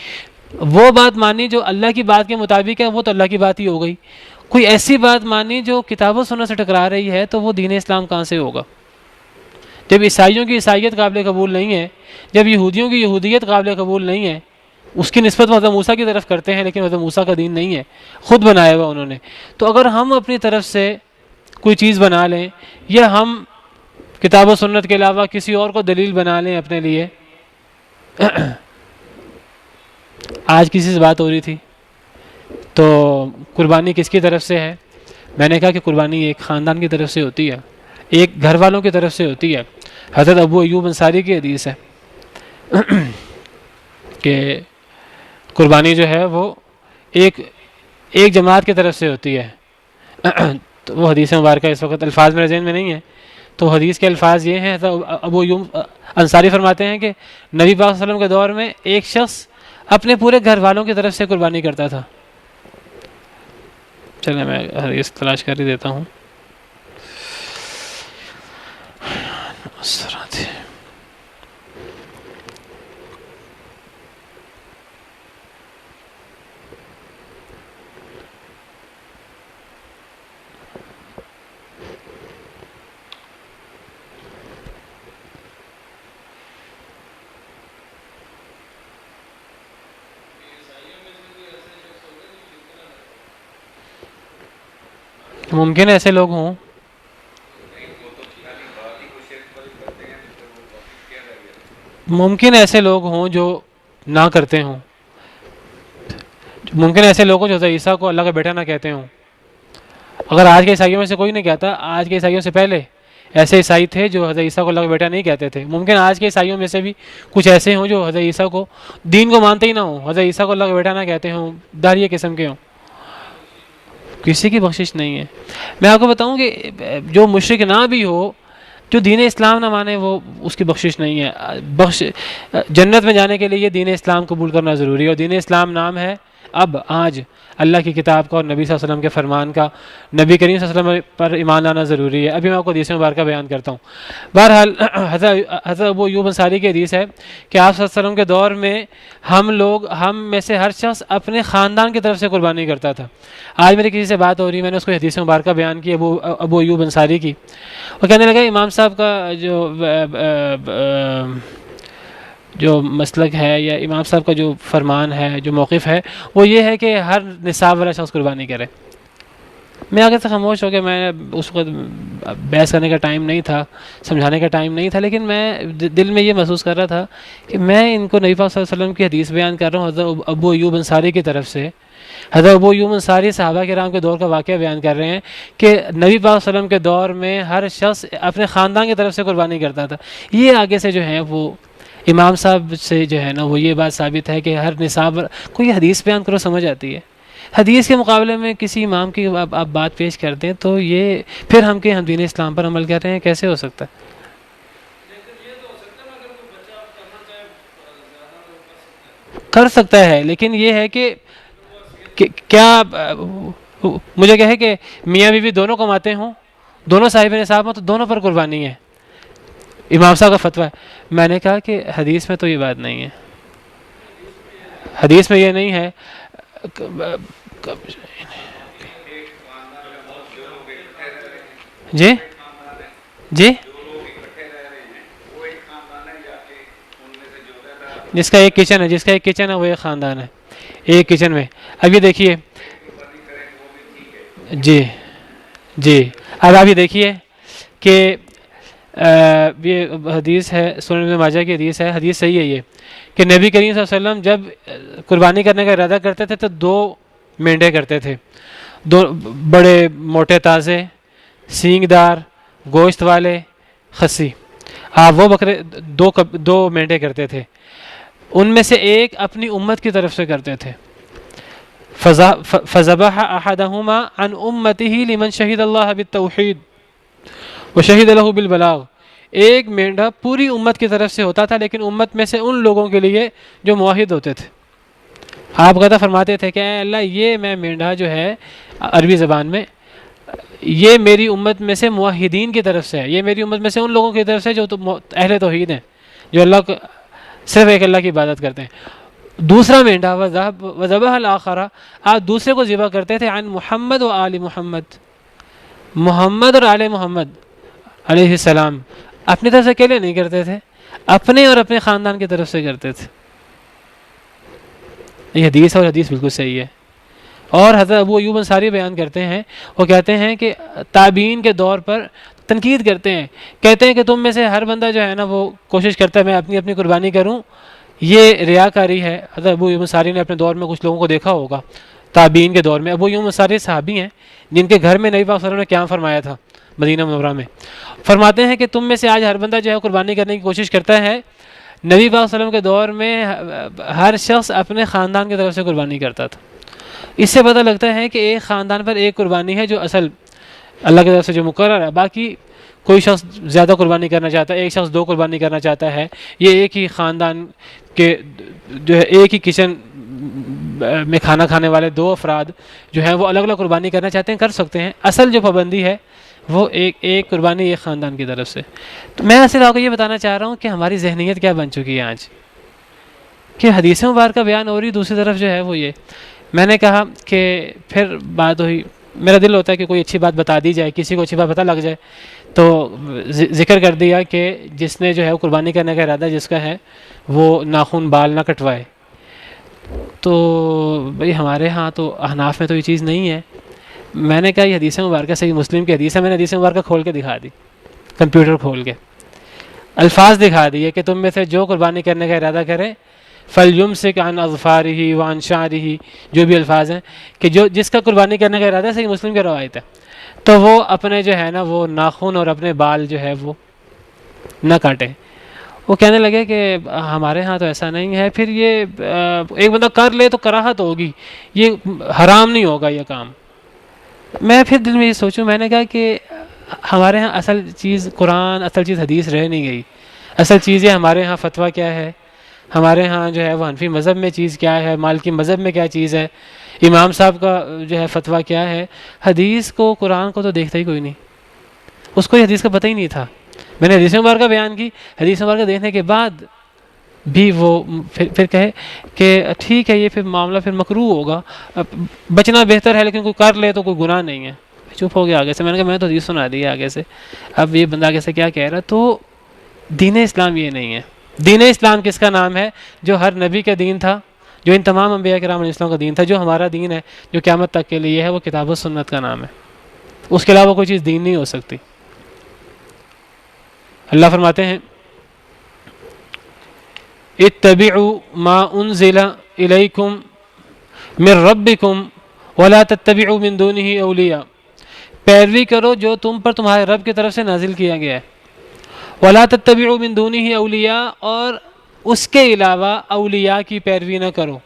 وہ بات مانی جو اللہ کی بات کے مطابق ہے، وہ تو اللہ کی بات ہی ہو گئی. کوئی ایسی بات مانی جو کتاب و سنت سے ٹکرا رہی ہے تو وہ دین اسلام کہاں سے ہوگا؟ جب عیسائیوں کی عیسائیت قابل قبول نہیں ہے، جب یہودیوں کی یہودیت قابل قبول نہیں ہے، اس کی نسبت حضرت موسیٰ کی طرف کرتے ہیں لیکن حضرت موسیٰ کا دین نہیں ہے، خود بنایا ہوا انہوں نے. تو اگر ہم اپنی طرف سے کوئی چیز بنا لیں یا ہم کتاب و سنت کے علاوہ کسی اور کو دلیل بنا لیں اپنے لیے. آج کسی سے بات ہو رہی تھی تو قربانی کس کی طرف سے ہے؟ میں نے کہا کہ قربانی ایک خاندان کی طرف سے ہوتی ہے، ایک گھر والوں کی طرف سے ہوتی ہے. حضرت ابو ایوب انصاری کی حدیث ہے کہ قربانی جو ہے وہ ایک جماعت کی طرف سے ہوتی ہے. تو وہ حدیث مبارکہ اس وقت الفاظ میرے ذہن میں نہیں ہے، تو حدیث کے الفاظ یہ ہیں، ابو ایوب انصاری فرماتے ہیں کہ نبی پاک صلی اللہ علیہ وسلم کے دور میں ایک شخص اپنے پورے گھر والوں کی طرف سے قربانی کرتا تھا. چلیں میں حدیث تلاش کر ہی دیتا ہوں. ممکن ایسے لوگ ہوں جو نہ کرتے ہوں. ممکن ایسے لوگ ہوں جو حضرت عیسیٰ کو اللہ کا بیٹا نہ کہتے ہوں. اگر آج کے عیسائیوں میں سے کوئی نہیں کہتا، آج کے عیسائیوں سے پہلے ایسے عیسائی تھے جو حضرت عیسیٰ کو اللہ کا بیٹا نہیں کہتے تھے. ممکن آج کے عیسائیوں میں سے بھی کچھ ایسے ہوں جو حضرت عیسیٰ کو دین کو مانتے ہی نہ ہوں، حضرت عیسیٰ کو اللہ کا بیٹا نہ کہتے ہوں، داہریہ قسم کے ہوں. کسی کی بخشش نہیں ہے. میں آپ کو بتاؤں کہ جو مشرک نہ بھی ہو، جو دین اسلام نہ مانے، وہ اس کی بخشش نہیں ہے. جنت میں جانے کے لیے یہ دین اسلام قبول کرنا ضروری ہے، اور دین اسلام نام ہے آج اللہ کی کتاب کا اور نبی صلی اللہ علیہ وسلم کے فرمان کا. نبی کریم صلی اللہ علیہ وسلم پر ایمان لانا ضروری ہے. ابھی میں آپ کو حدیث مبارکہ بیان کرتا ہوں. بہرحال حضرت ابو ایوب انصاری کی حدیث ہے کہ آپ صلی اللہ علیہ وسلم کے دور میں ہم میں سے ہر شخص اپنے خاندان کی طرف سے قربانی کرتا تھا. آج میری کسی سے بات ہو رہی، میں نے اس کو حدیث مبارکہ بیان کی ابو ایوب انصاری کی. وہ کہنے لگا امام صاحب کا جو مسلک ہے یا امام صاحب کا جو فرمان ہے، جو موقف ہے، وہ یہ ہے کہ ہر نصاب والا شخص قربانی کرے. میں آگے سے خاموش ہو کے، میں اس وقت بحث کرنے کا ٹائم نہیں تھا، سمجھانے کا ٹائم نہیں تھا، لیکن میں دل میں یہ محسوس کر رہا تھا کہ میں ان کو نبی پاک صلی اللہ علیہ وسلم کی حدیث بیان کر رہا ہوں حضرت ابو ایوب انصاری کی طرف سے. حضرت ابو ایوب انصاری صحابہ کرام کے دور کا واقعہ بیان کر رہے ہیں کہ نبی پاک صلی اللہ علیہ وسلم کے دور میں ہر شخص اپنے خاندان کی طرف سے قربانی کرتا تھا. یہ آگے سے جو ہے وہ امام صاحب سے جو ہے نا وہ یہ بات ثابت ہے کہ ہر نصاب کوئی حدیث بیان کرو سمجھ آتی ہے. حدیث کے مقابلے میں کسی امام کی آپ بات پیش کر دیں تو یہ پھر ہم دین اسلام پر عمل کر رہے ہیں، کیسے ہو سکتا ہے؟ کر سکتا ہے، لیکن یہ ہے کہ کیا مجھے کہے کہ میاں بیوی دونوں کماتے ہوں، دونوں صاحب نصاب ہوں، تو دونوں پر قربانی ہے. امام صاحب کا فتویٰ ہے. میں نے کہا کہ حدیث میں تو یہ بات نہیں ہے، حدیث میں یہ نہیں ہے. جی جی جس کا ایک کچن ہے وہ ایک خاندان ہے، ایک کچن میں. اب یہ دیکھیے، جی اب آپ یہ دیکھیے کہ یہ حدیث ہے، سنن ابن ماجہ کی حدیث ہے، حدیث صحیح ہے یہ، کہ نبی کریم صلی اللہ علیہ وسلم جب قربانی کرنے کا ارادہ کرتے تھے تو 2 مینڈے کرتے تھے، 2 بڑے موٹے تازے سینگ دار گوشت والے خصی. آپ وہ بکرے 2 مینڈے کرتے تھے. ان میں سے ایک اپنی امت کی طرف سے کرتے تھے. فذبح احدہما عن امته لمن شہد اللہ بالتوحید وشہد لہ بالبلاغ. ایک مینڈا پوری امت کی طرف سے ہوتا تھا، لیکن امت میں سے ان لوگوں کے لیے جو موحد ہوتے تھے. آپ قطع فرماتے تھے کہ اے اللہ، یہ میں مینڈا جو ہے عربی زبان میں، یہ میری امت میں سے موحدین کی طرف سے ہے، یہ میری امت میں سے ان لوگوں کی طرف سے جو اہل توحید ہیں، جو اللہ کو صرف ایک اللہ کی عبادت کرتے ہیں. دوسرا مینڈا وذبح الاخر، آپ دوسرے کو ذبح کرتے تھے عن محمد و آل محمد، محمد اور آل محمد علیہ السلام. اپنی طرف سے اکیلے نہیں کرتے تھے، اپنے اور اپنے خاندان کی طرف سے کرتے تھے. یہ حدیث اور حدیث بالکل صحیح ہے. اور حضرت ابو ایوب انصاری بیان کرتے ہیں، وہ کہتے ہیں کہ تابعین کے دور پر تنقید کرتے ہیں، کہتے ہیں کہ تم میں سے ہر بندہ جو ہے نا وہ کوشش کرتا ہے میں اپنی قربانی کروں، یہ ریاکاری ہے. حضرت ابو ایوب انصاری نے اپنے دور میں کچھ لوگوں کو دیکھا ہوگا تابعین کے دور میں. ابو ایوب انصاری صحابی ہیں جن کے گھر میں نبی پاک صلی اللہ علیہ وسلم نے قیام فرمایا تھا مدینہ منورہ میں. فرماتے ہیں کہ تم میں سے آج ہر بندہ جو ہے قربانی کرنے کی کوشش کرتا ہے. نبی پاک صلی اللہ علیہ وسلم کے دور میں ہر شخص اپنے خاندان کی طرف سے قربانی کرتا تھا. اس سے پتہ لگتا ہے کہ ایک خاندان پر ایک قربانی ہے جو اصل اللہ کی طرف سے جو مقرر ہے، باقی کوئی شخص زیادہ قربانی کرنا چاہتا ہے، ایک شخص 2 قربانی کرنا چاہتا ہے، یہ ایک ہی خاندان کے جو ہے ایک ہی کچن میں کھانا کھانے والے 2 افراد جو ہیں وہ الگ الگ قربانی کرنا چاہتے ہیں، کر سکتے ہیں۔ اصل جو پابندی ہے وہ ایک قربانی ایک خاندان کی طرف سے۔ تو میں صرف آپ کو یہ بتانا چاہ رہا ہوں کہ ہماری ذہنیت کیا بن چکی ہے آج، کہ حدیث مبارکہ بیان ہو رہی، دوسری طرف جو ہے وہ یہ۔ میں نے کہا کہ پھر بات ہوئی، میرا دل ہوتا ہے کہ کوئی اچھی بات بتا دی جائے، کسی کو اچھی بات پتہ لگ جائے، تو ذکر کر دیا کہ جس نے جو ہے قربانی کرنے کا ارادہ جس کا ہے وہ ناخن بال نہ کٹوائے۔ تو بھئی ہمارے ہاں تو احناف میں تو یہ چیز نہیں ہے۔ میں نے کہا یہ حدیث مبارکہ صحیح مسلم کی حدیث ہے، میں نے حدیث مبارکہ کھول کے دکھا دی، کمپیوٹر کھول کے الفاظ دکھا دیے کہ تم میں سے جو قربانی کرنے کا ارادہ کرے فَلْيُمْسِكْ عَنْ أَظْفَارِهِ وَعَنْ شَعْرِهِ، جو بھی الفاظ ہیں کہ جس کا قربانی کرنے کا ارادہ ہے، صحیح مسلم کی روایت ہے، تو وہ اپنے جو ہے نا وہ ناخن اور اپنے بال جو ہے وہ نہ کاٹے۔ وہ کہنے لگے کہ ہمارے ہاں تو ایسا نہیں ہے، پھر یہ ایک بندہ کر لے تو کراہت ہوگی، یہ حرام نہیں ہوگا یہ کام۔ میں پھر دل میں یہ سوچوں، میں نے کہا کہ ہمارے ہاں اصل چیز قرآن، اصل چیز حدیث رہ نہیں گئی، اصل چیز یہ ہمارے ہاں فتویٰ کیا ہے، ہمارے ہاں جو ہے وہ حنفی مذہب میں چیز کیا ہے، مالکی مذہب میں کیا چیز ہے، امام صاحب کا جو ہے فتویٰ کیا ہے۔ حدیث کو قرآن کو تو دیکھتا ہی کوئی نہیں، اس کو یہ حدیث کا پتہ ہی نہیں تھا۔ میں نے حدیث مبارکہ بیان کی، حدیث مبارکہ دیکھنے کے بعد بھی وہ پھر کہے کہ ٹھیک ہے یہ پھر معاملہ پھر مکروہ ہوگا، بچنا بہتر ہے، لیکن کوئی کر لے تو کوئی گناہ نہیں ہے۔ چپ ہو گیا آگے سے، میں نے کہا میں تو حدیث سنا دی ہے آگے سے، اب یہ بندہ آگے سے کیا کہہ رہا۔ تو دین اسلام یہ نہیں ہے۔ دین اسلام کس کا نام ہے؟ جو ہر نبی کا دین تھا، جو ان تمام انبیاء کرام علیہ السلام کا دین تھا، جو ہمارا دین ہے، جو قیامت تک کے لیے ہے، وہ کتاب و سنت کا نام ہے۔ اس کے علاوہ کوئی چیز دین نہیں ہو سکتی۔ اللہ فرماتے ہیں اتبعوا ما انزل الیکم من ربکم ولا تتبعوا من دونه اولیاء، پیروی کرو جو تم پر تمہارے رب کی طرف سے نازل کیا گیا ہے۔ ولا تتبعوا من دونه اولیاء، اور اس کے علاوہ اولیاء کی پیروی نہ کرو۔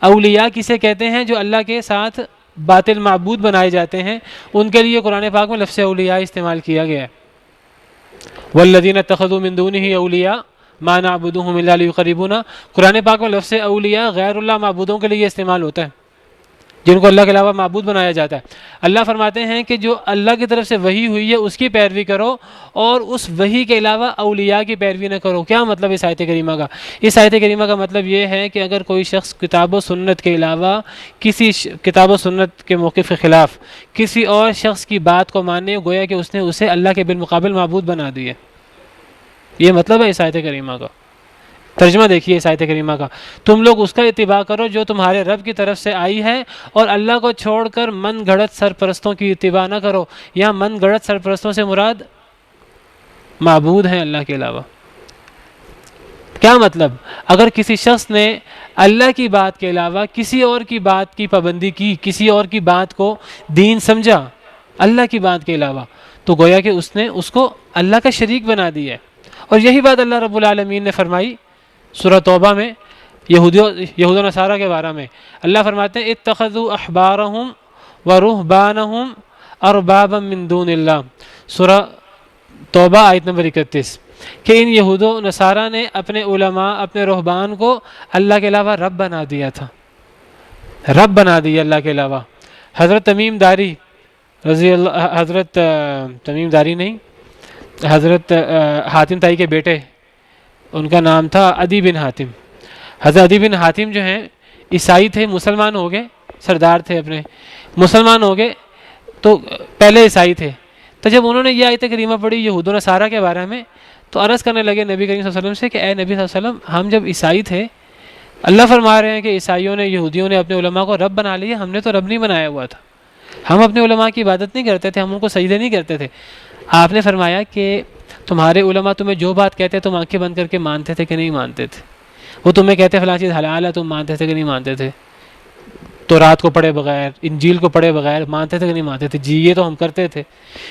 اولیاء کسے کہتے ہیں؟ جو اللہ کے ساتھ باطل معبود بنائے جاتے ہیں، ان کے لیے قرآن پاک میں لفظ اولیاء استعمال کیا گیا ہے۔ والذین اتخذوا من دونه اولیاء ما نعبدهم الا لیقربونا، قرآن پاک میں لفظ اولیاء غیر اللہ معبودوں کے لیے استعمال ہوتا ہے، جن کو اللہ کے علاوہ معبود بنایا جاتا ہے۔ اللہ فرماتے ہیں کہ جو اللہ کی طرف سے وحی ہوئی ہے اس کی پیروی کرو، اور اس وحی کے علاوہ اولیاء کی پیروی نہ کرو۔ کیا مطلب اس آیت کریمہ کا؟ اس آیت کریمہ کا مطلب یہ ہے کہ اگر کوئی شخص کتاب و سنت کے علاوہ کسی کتاب و سنت کے موقف کے خلاف کسی اور شخص کی بات کو مانے، گویا کہ اس نے اسے اللہ کے بالمقابل معبود بنا دیے۔ یہ مطلب ہے اس آیت کریمہ کا۔ ترجمہ دیکھیے اس آیت کریمہ کا، تم لوگ اس کا اتباع کرو جو تمہارے رب کی طرف سے آئی ہے، اور اللہ کو چھوڑ کر من گھڑت سرپرستوں کی اتباع نہ کرو۔ یہاں من گھڑت سرپرستوں سے مراد معبود ہیں اللہ کے علاوہ۔ کیا مطلب؟ اگر کسی شخص نے اللہ کی بات کے علاوہ کسی اور کی بات کی پابندی کی، کسی اور کی بات کو دین سمجھا اللہ کی بات کے علاوہ، تو گویا کہ اس نے اس کو اللہ کا شریک بنا دیا ہے۔ اور یہی بات اللہ رب العالمین نے فرمائی سورہ توبہ میں یہود و نصارہ کے بارے میں۔ اللہ فرماتے ہیں اتخذوا احبارهم ورهبانهم اربابا من دون اللہ، سورہ توبہ آیت نمبر 31، کہ ان یہود و نصارہ نے اپنے علماء، اپنے رہبان کو اللہ کے علاوہ رب بنا دیا تھا، رب بنا دیا اللہ کے علاوہ۔ حضرت تمیم داری رضی اللہ، حضرت تمیم داری نہیں، حضرت حاتم طائی کے بیٹے، ان کا نام تھا عدی بن حاتم۔ حضرت عدی بن حاتم جو ہیں عیسائی تھے، مسلمان ہو گئے، سردار تھے اپنے، مسلمان ہو گئے، تو پہلے عیسائی تھے۔ تو جب انہوں نے یہ آیت کریمہ پڑھی یہود و نصارہ کے بارے میں، تو عرض کرنے لگے نبی کریم صلی اللہ علیہ وسلم سے کہ اے نبی صلی اللہ علیہ وسلم، ہم جب عیسائی تھے، اللہ فرما رہے ہیں کہ عیسائیوں نے، یہودیوں نے اپنے علماء کو رب بنا لیا، ہم نے تو رب نہیں بنایا ہوا تھا، ہم اپنے علماء کی عبادت نہیں کرتے تھے، ہم ان کو سجدے نہیں کرتے تھے۔ آپ نے فرمایا کہ تمہارے علماء تمہیں جو بات کہتے تم آنکھیں بند کر کے مانتے تھے کہ نہیں مانتے تھے؟ وہ تمہیں کہتے فلاں چیز حلال ہے، تم مانتے تھے کہ نہیں مانتے تھے؟ تورات کو پڑھے بغیر، انجیل کو پڑھے بغیر مانتے تھے کہ نہیں مانتے تھے؟ جی یہ تو ہم کرتے تھے۔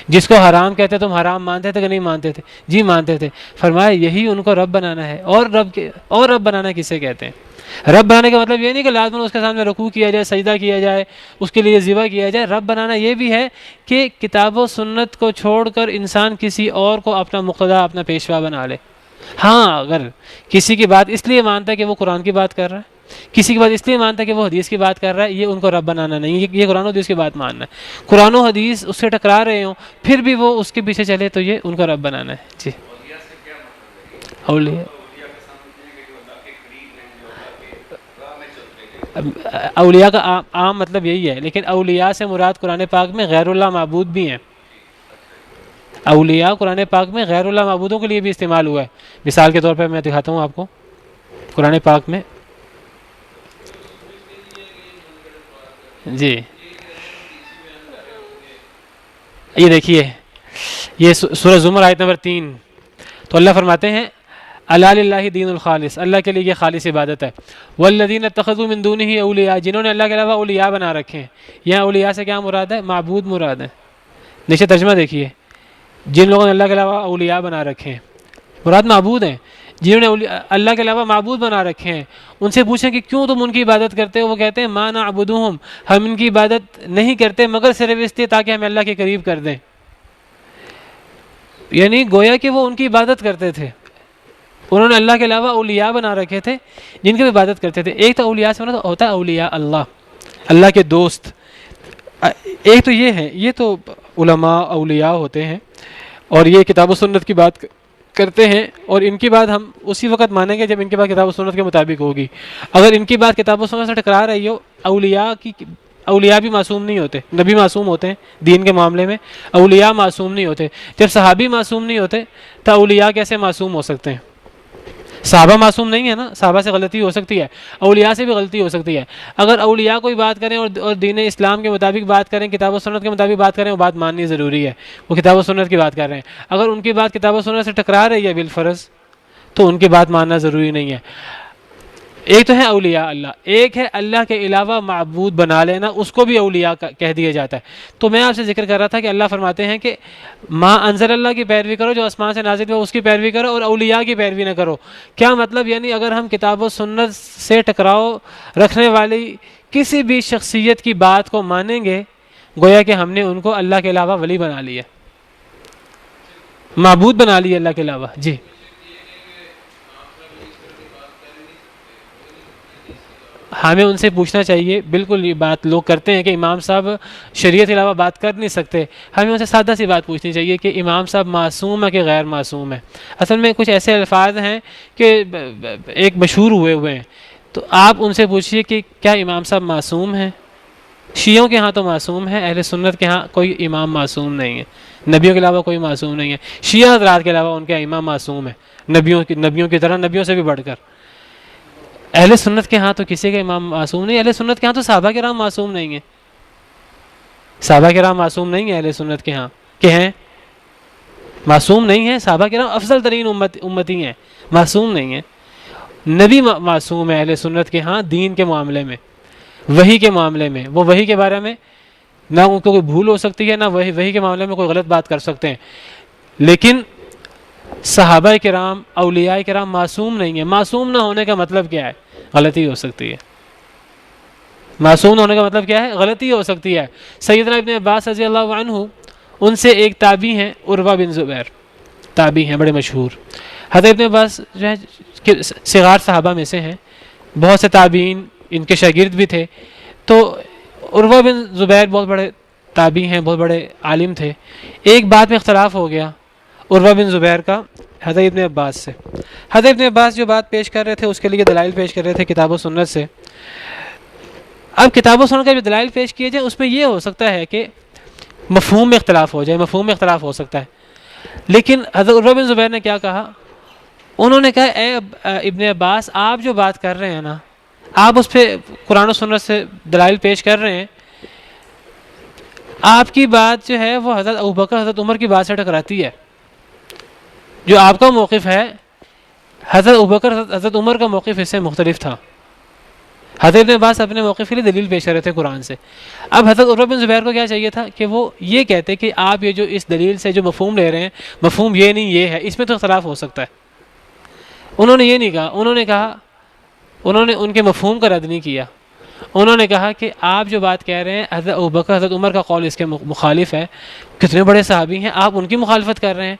جس کو حرام کہتے تم حرام مانتے تھے کہ نہیں مانتے تھے؟ جی مانتے تھے۔ فرمایا یہی ان کو رب بنانا ہے، اور رب بنانا کسے کہتے ہیں؟ رب بنانے کا مطلب یہ نہیں کہ لازماً اس کے سامنے رکوع کیا جائے، سجدہ کیا جائے، اس کے لیے ذبح کیا جائے. رب بنانا یہ بھی ہے کہ کتاب و سنت کو چھوڑ کر انسان کسی اور کو اپنا مقتدا، اپنا پیشوا بنا لے. ہاں اگر کسی کی بات اس لیے مانتا ہے کہ وہ قرآن کی بات کر رہا ہے، کسی کی بات اس لیے مانتا ہے کہ وہ حدیث کی بات کر رہا ہے، یہ ان کو رب بنانا نہیں، یہ قرآن و حدیث کی بات ماننا ہے. قرآن و حدیث اس سے ٹکرا رہے ہوں پھر بھی وہ اس کے پیچھے چلے تو یہ ان کو رب بنانا ہے. جی اولیاء، اولیاء کا عام مطلب یہی ہے، لیکن اولیاء سے مراد قرآن پاک میں غیر اللہ معبود بھی ہیں. اولیاء قرآن پاک میں غیر اللہ معبودوں کے لیے بھی استعمال ہوا ہے. مثال کے طور پر میں دکھاتا ہوں آپ کو قرآن پاک میں. جی یہ دیکھیے، یہ سورہ زمر آیت نمبر 3. تو اللہ فرماتے ہیں الا للہ دین الخالص، اللہ کے لیے یہ خالص عبادت ہے. والذین اتخذوا من دونہ اولیاء، جنہوں نے اللہ کے علاوہ اولیاء بنا رکھے ہیں. یہاں اولیاء سے کیا مراد ہے؟ معبود مراد ہے. نیچے ترجمہ دیکھیے، جن لوگوں نے اللہ کے علاوہ اولیاء بنا رکھے ہیں، مراد معبود ہیں. جنہوں نے اللہ کے علاوہ معبود بنا رکھے ہیں، ان سے پوچھیں کہ کیوں تم ان کی عبادت کرتے ہو؟ وہ کہتے ہیں ما نعبدہم، ہم ان کی عبادت نہیں کرتے مگر صرف اس لیے تاکہ ہمیں اللہ کے قریب کر دیں. یعنی گویا کہ وہ ان کی عبادت کرتے تھے. انہوں نے اللہ کے علاوہ اولیاء بنا رکھے تھے جن کی عبادت کرتے تھے. ایک تو اولیاء سے ہوتا ہے اولیاء اللہ، اللہ کے دوست. ایک تو یہ ہے، یہ تو علماء اولیاء ہوتے ہیں اور یہ کتاب و سنت کی بات کرتے ہیں، اور ان کی بات ہم اسی وقت مانیں گے جب ان کی بات کتاب و سنت کے مطابق ہوگی. اگر ان کی بات کتاب و سنت سے ٹکرا رہی ہو، اولیاء بھی معصوم نہیں ہوتے. نبی معصوم ہوتے ہیں دین کے معاملے میں، اولیاء معصوم نہیں ہوتے. جب صحابی معصوم نہیں ہوتے تو اولیاء کیسے معصوم ہو سکتے ہیں؟ صحابہ معصوم نہیں ہے نا، صحابہ سے غلطی ہو سکتی ہے، اولیاء سے بھی غلطی ہو سکتی ہے. اگر اولیاء کوئی بات کریں اور دین اسلام کے مطابق بات کریں، کتاب و سنت کے مطابق بات کریں، وہ بات ماننی ضروری ہے. وہ کتاب و سنت کی بات کر رہے ہیں، اگر ان کی بات کتاب و سنت سے ٹکرا رہی ہے بالفرض تو ان کی بات ماننا ضروری نہیں ہے. ایک تو ہے اولیاء اللہ، ایک ہے اللہ کے علاوہ معبود بنا لینا، اس کو بھی اولیاء کہہ دیا جاتا ہے. تو میں آپ سے ذکر کر رہا تھا کہ اللہ فرماتے ہیں کہ ما انزل اللہ کی پیروی کرو، جو آسمان سے نازل ہوا اس کی پیروی کرو، اور اولیاء کی پیروی نہ کرو. کیا مطلب؟ یعنی اگر ہم کتاب و سنت سے ٹکراؤ رکھنے والی کسی بھی شخصیت کی بات کو مانیں گے، گویا کہ ہم نے ان کو اللہ کے علاوہ ولی بنا لیا، معبود بنا لیا اللہ کے علاوہ. جی ہمیں ان سے پوچھنا چاہیے. بالکل یہ بات لوگ کرتے ہیں کہ امام صاحب شریعت کے علاوہ بات کر نہیں سکتے. ہمیں ان سے سادہ سی بات پوچھنی چاہیے کہ امام صاحب معصوم ہے کہ غیر معصوم ہے. اصل میں کچھ ایسے الفاظ ہیں کہ ایک مشہور ہوئے ہیں، تو آپ ان سے پوچھیے کہ کیا امام صاحب معصوم ہیں؟ شیعوں کے ہاں تو معصوم ہے، اہل سنت کے ہاں کوئی امام معصوم نہیں ہے، نبیوں کے علاوہ کوئی معصوم نہیں ہے. شیعہ حضرات کے علاوہ ان کے امام معصوم ہے، نبیوں کی طرح، نبیوں سے بھی بڑھ کر. اہل سنت کے ہاں تو کسی کا امام معصوم نہیں. اہل سنت کے ہاں تو صحابہ کرام معصوم نہیں ہیں، صحابہ کرام معصوم نہیں ہیں. اہل سنت کے ہاں کہ ہیں معصوم نہیں ہیں. صحابہ کرام افضل ترین امتی ہیں، معصوم نہیں ہیں. نبی معصوم ہے اہل سنت کے ہاں دین کے معاملے میں، وحی کے معاملے میں. وہ وحی کے بارے میں نہ ان کو کوئی بھول ہو سکتی ہے، نہ وحی کے معاملے میں کوئی غلط بات کر سکتے ہیں. لیکن صحابہ کرام، اولیاء کرام معصوم نہیں ہیں. معصوم نہ ہونے کا مطلب کیا ہے؟ غلطی ہو سکتی ہے. معصوم ہونے کا مطلب کیا ہے؟ غلطی ہو سکتی ہے. سیدنا ابن عباس رضی اللہ عنہ، ان سے ایک تابعی ہیں عروہ بن زبیر، تابعی ہیں بڑے مشہور. حضرت ابن عباس جو ہے صغار صحابہ میں سے ہیں، بہت سے تابعین ان کے شاگرد بھی تھے. تو عروہ بن زبیر بہت بڑے تابعی ہیں، بہت بڑے عالم تھے. ایک بات میں اختلاف ہو گیا عروہ بن زبیر کا حضرت ابن عباس سے. حضرت ابن عباس جو بات پیش کر رہے تھے اس کے لیے دلائل پیش کر رہے تھے کتاب و سنت سے. اب کتاب و سنت کا جو دلائل پیش کیے جائیں اس میں یہ ہو سکتا ہے کہ مفہوم میں اختلاف ہو جائے، مفہوم میں اختلاف ہو سکتا ہے. لیکن حضرت عروہ بن زبیر نے کیا کہا؟ انہوں نے کہا اے ابن عباس، آپ جو بات کر رہے ہیں نا، آپ اس پہ قرآن و سنت سے دلائل پیش کر رہے ہیں، آپ کی بات جو ہے وہ حضرت ابوبکر، حضرت عمر کی بات سے ٹکراتی ہے. جو آپ کا موقف ہے، حضرت ابوبکر، حضرت عمر کا موقف اس سے مختلف تھا. حضرت ابن عباس اپنے موقف کے لیے دلیل پیش کر رہے تھے قرآن سے. اب حضرت عروہ بن زبیر کو کیا چاہیے تھا کہ وہ یہ کہتے کہ آپ یہ جو اس دلیل سے جو مفہوم لے رہے ہیں، مفہوم یہ نہیں یہ ہے، اس میں تو اختلاف ہو سکتا ہے. انہوں نے یہ نہیں کہا. انہوں نے کہا انہوں نے ان کے مفہوم کا رد نہیں کیا. انہوں نے کہا کہ آپ جو بات کہہ رہے ہیں حضرت ابوبکر حضرت عمر کا قول اس کے مخالف ہے, کتنے بڑے صحابی ہیں, آپ ان کی مخالفت کر رہے ہیں.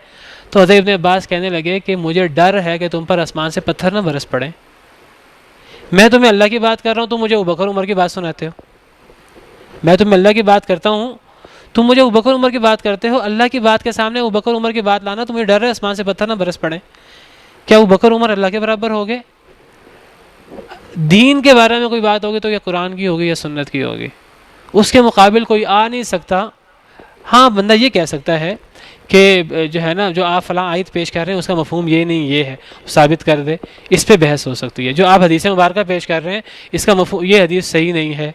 تو حضرت ابن عباس کہنے لگے کہ مجھے ڈر ہے کہ تم پر آسمان سے پتھر نہ برس پڑیں. میں تمہیں اللہ کی بات کر رہا ہوں, تم مجھے ابوبکر عمر کی بات سناتے ہو. میں تمہیں اللہ کی بات کرتا ہوں, تم مجھے ابوبکر عمر کی بات کرتے ہو. اللہ کی بات کے سامنے ابوبکر عمر کی بات لانا, تمہیں ڈر ہے آسمان سے پتھر نہ برس پڑے. کیا ابوبکر عمر اللہ کے برابر ہو گئے؟ دین کے بارے میں کوئی بات ہوگی تو یا قرآن کی ہوگی یا سنت کی ہوگی, اس کے مقابل کوئی آ نہیں سکتا. ہاں بندہ یہ کہہ سکتا ہے کہ جو ہے نا, جو آپ فلاں آیت پیش کر رہے ہیں اس کا مفہوم یہ نہیں یہ ہے, ثابت کر دے, اس پہ بحث ہو سکتی ہے. جو آپ حدیث مبارکہ پیش کر رہے ہیں اس کا مفہوم یہ حدیث صحیح نہیں ہے,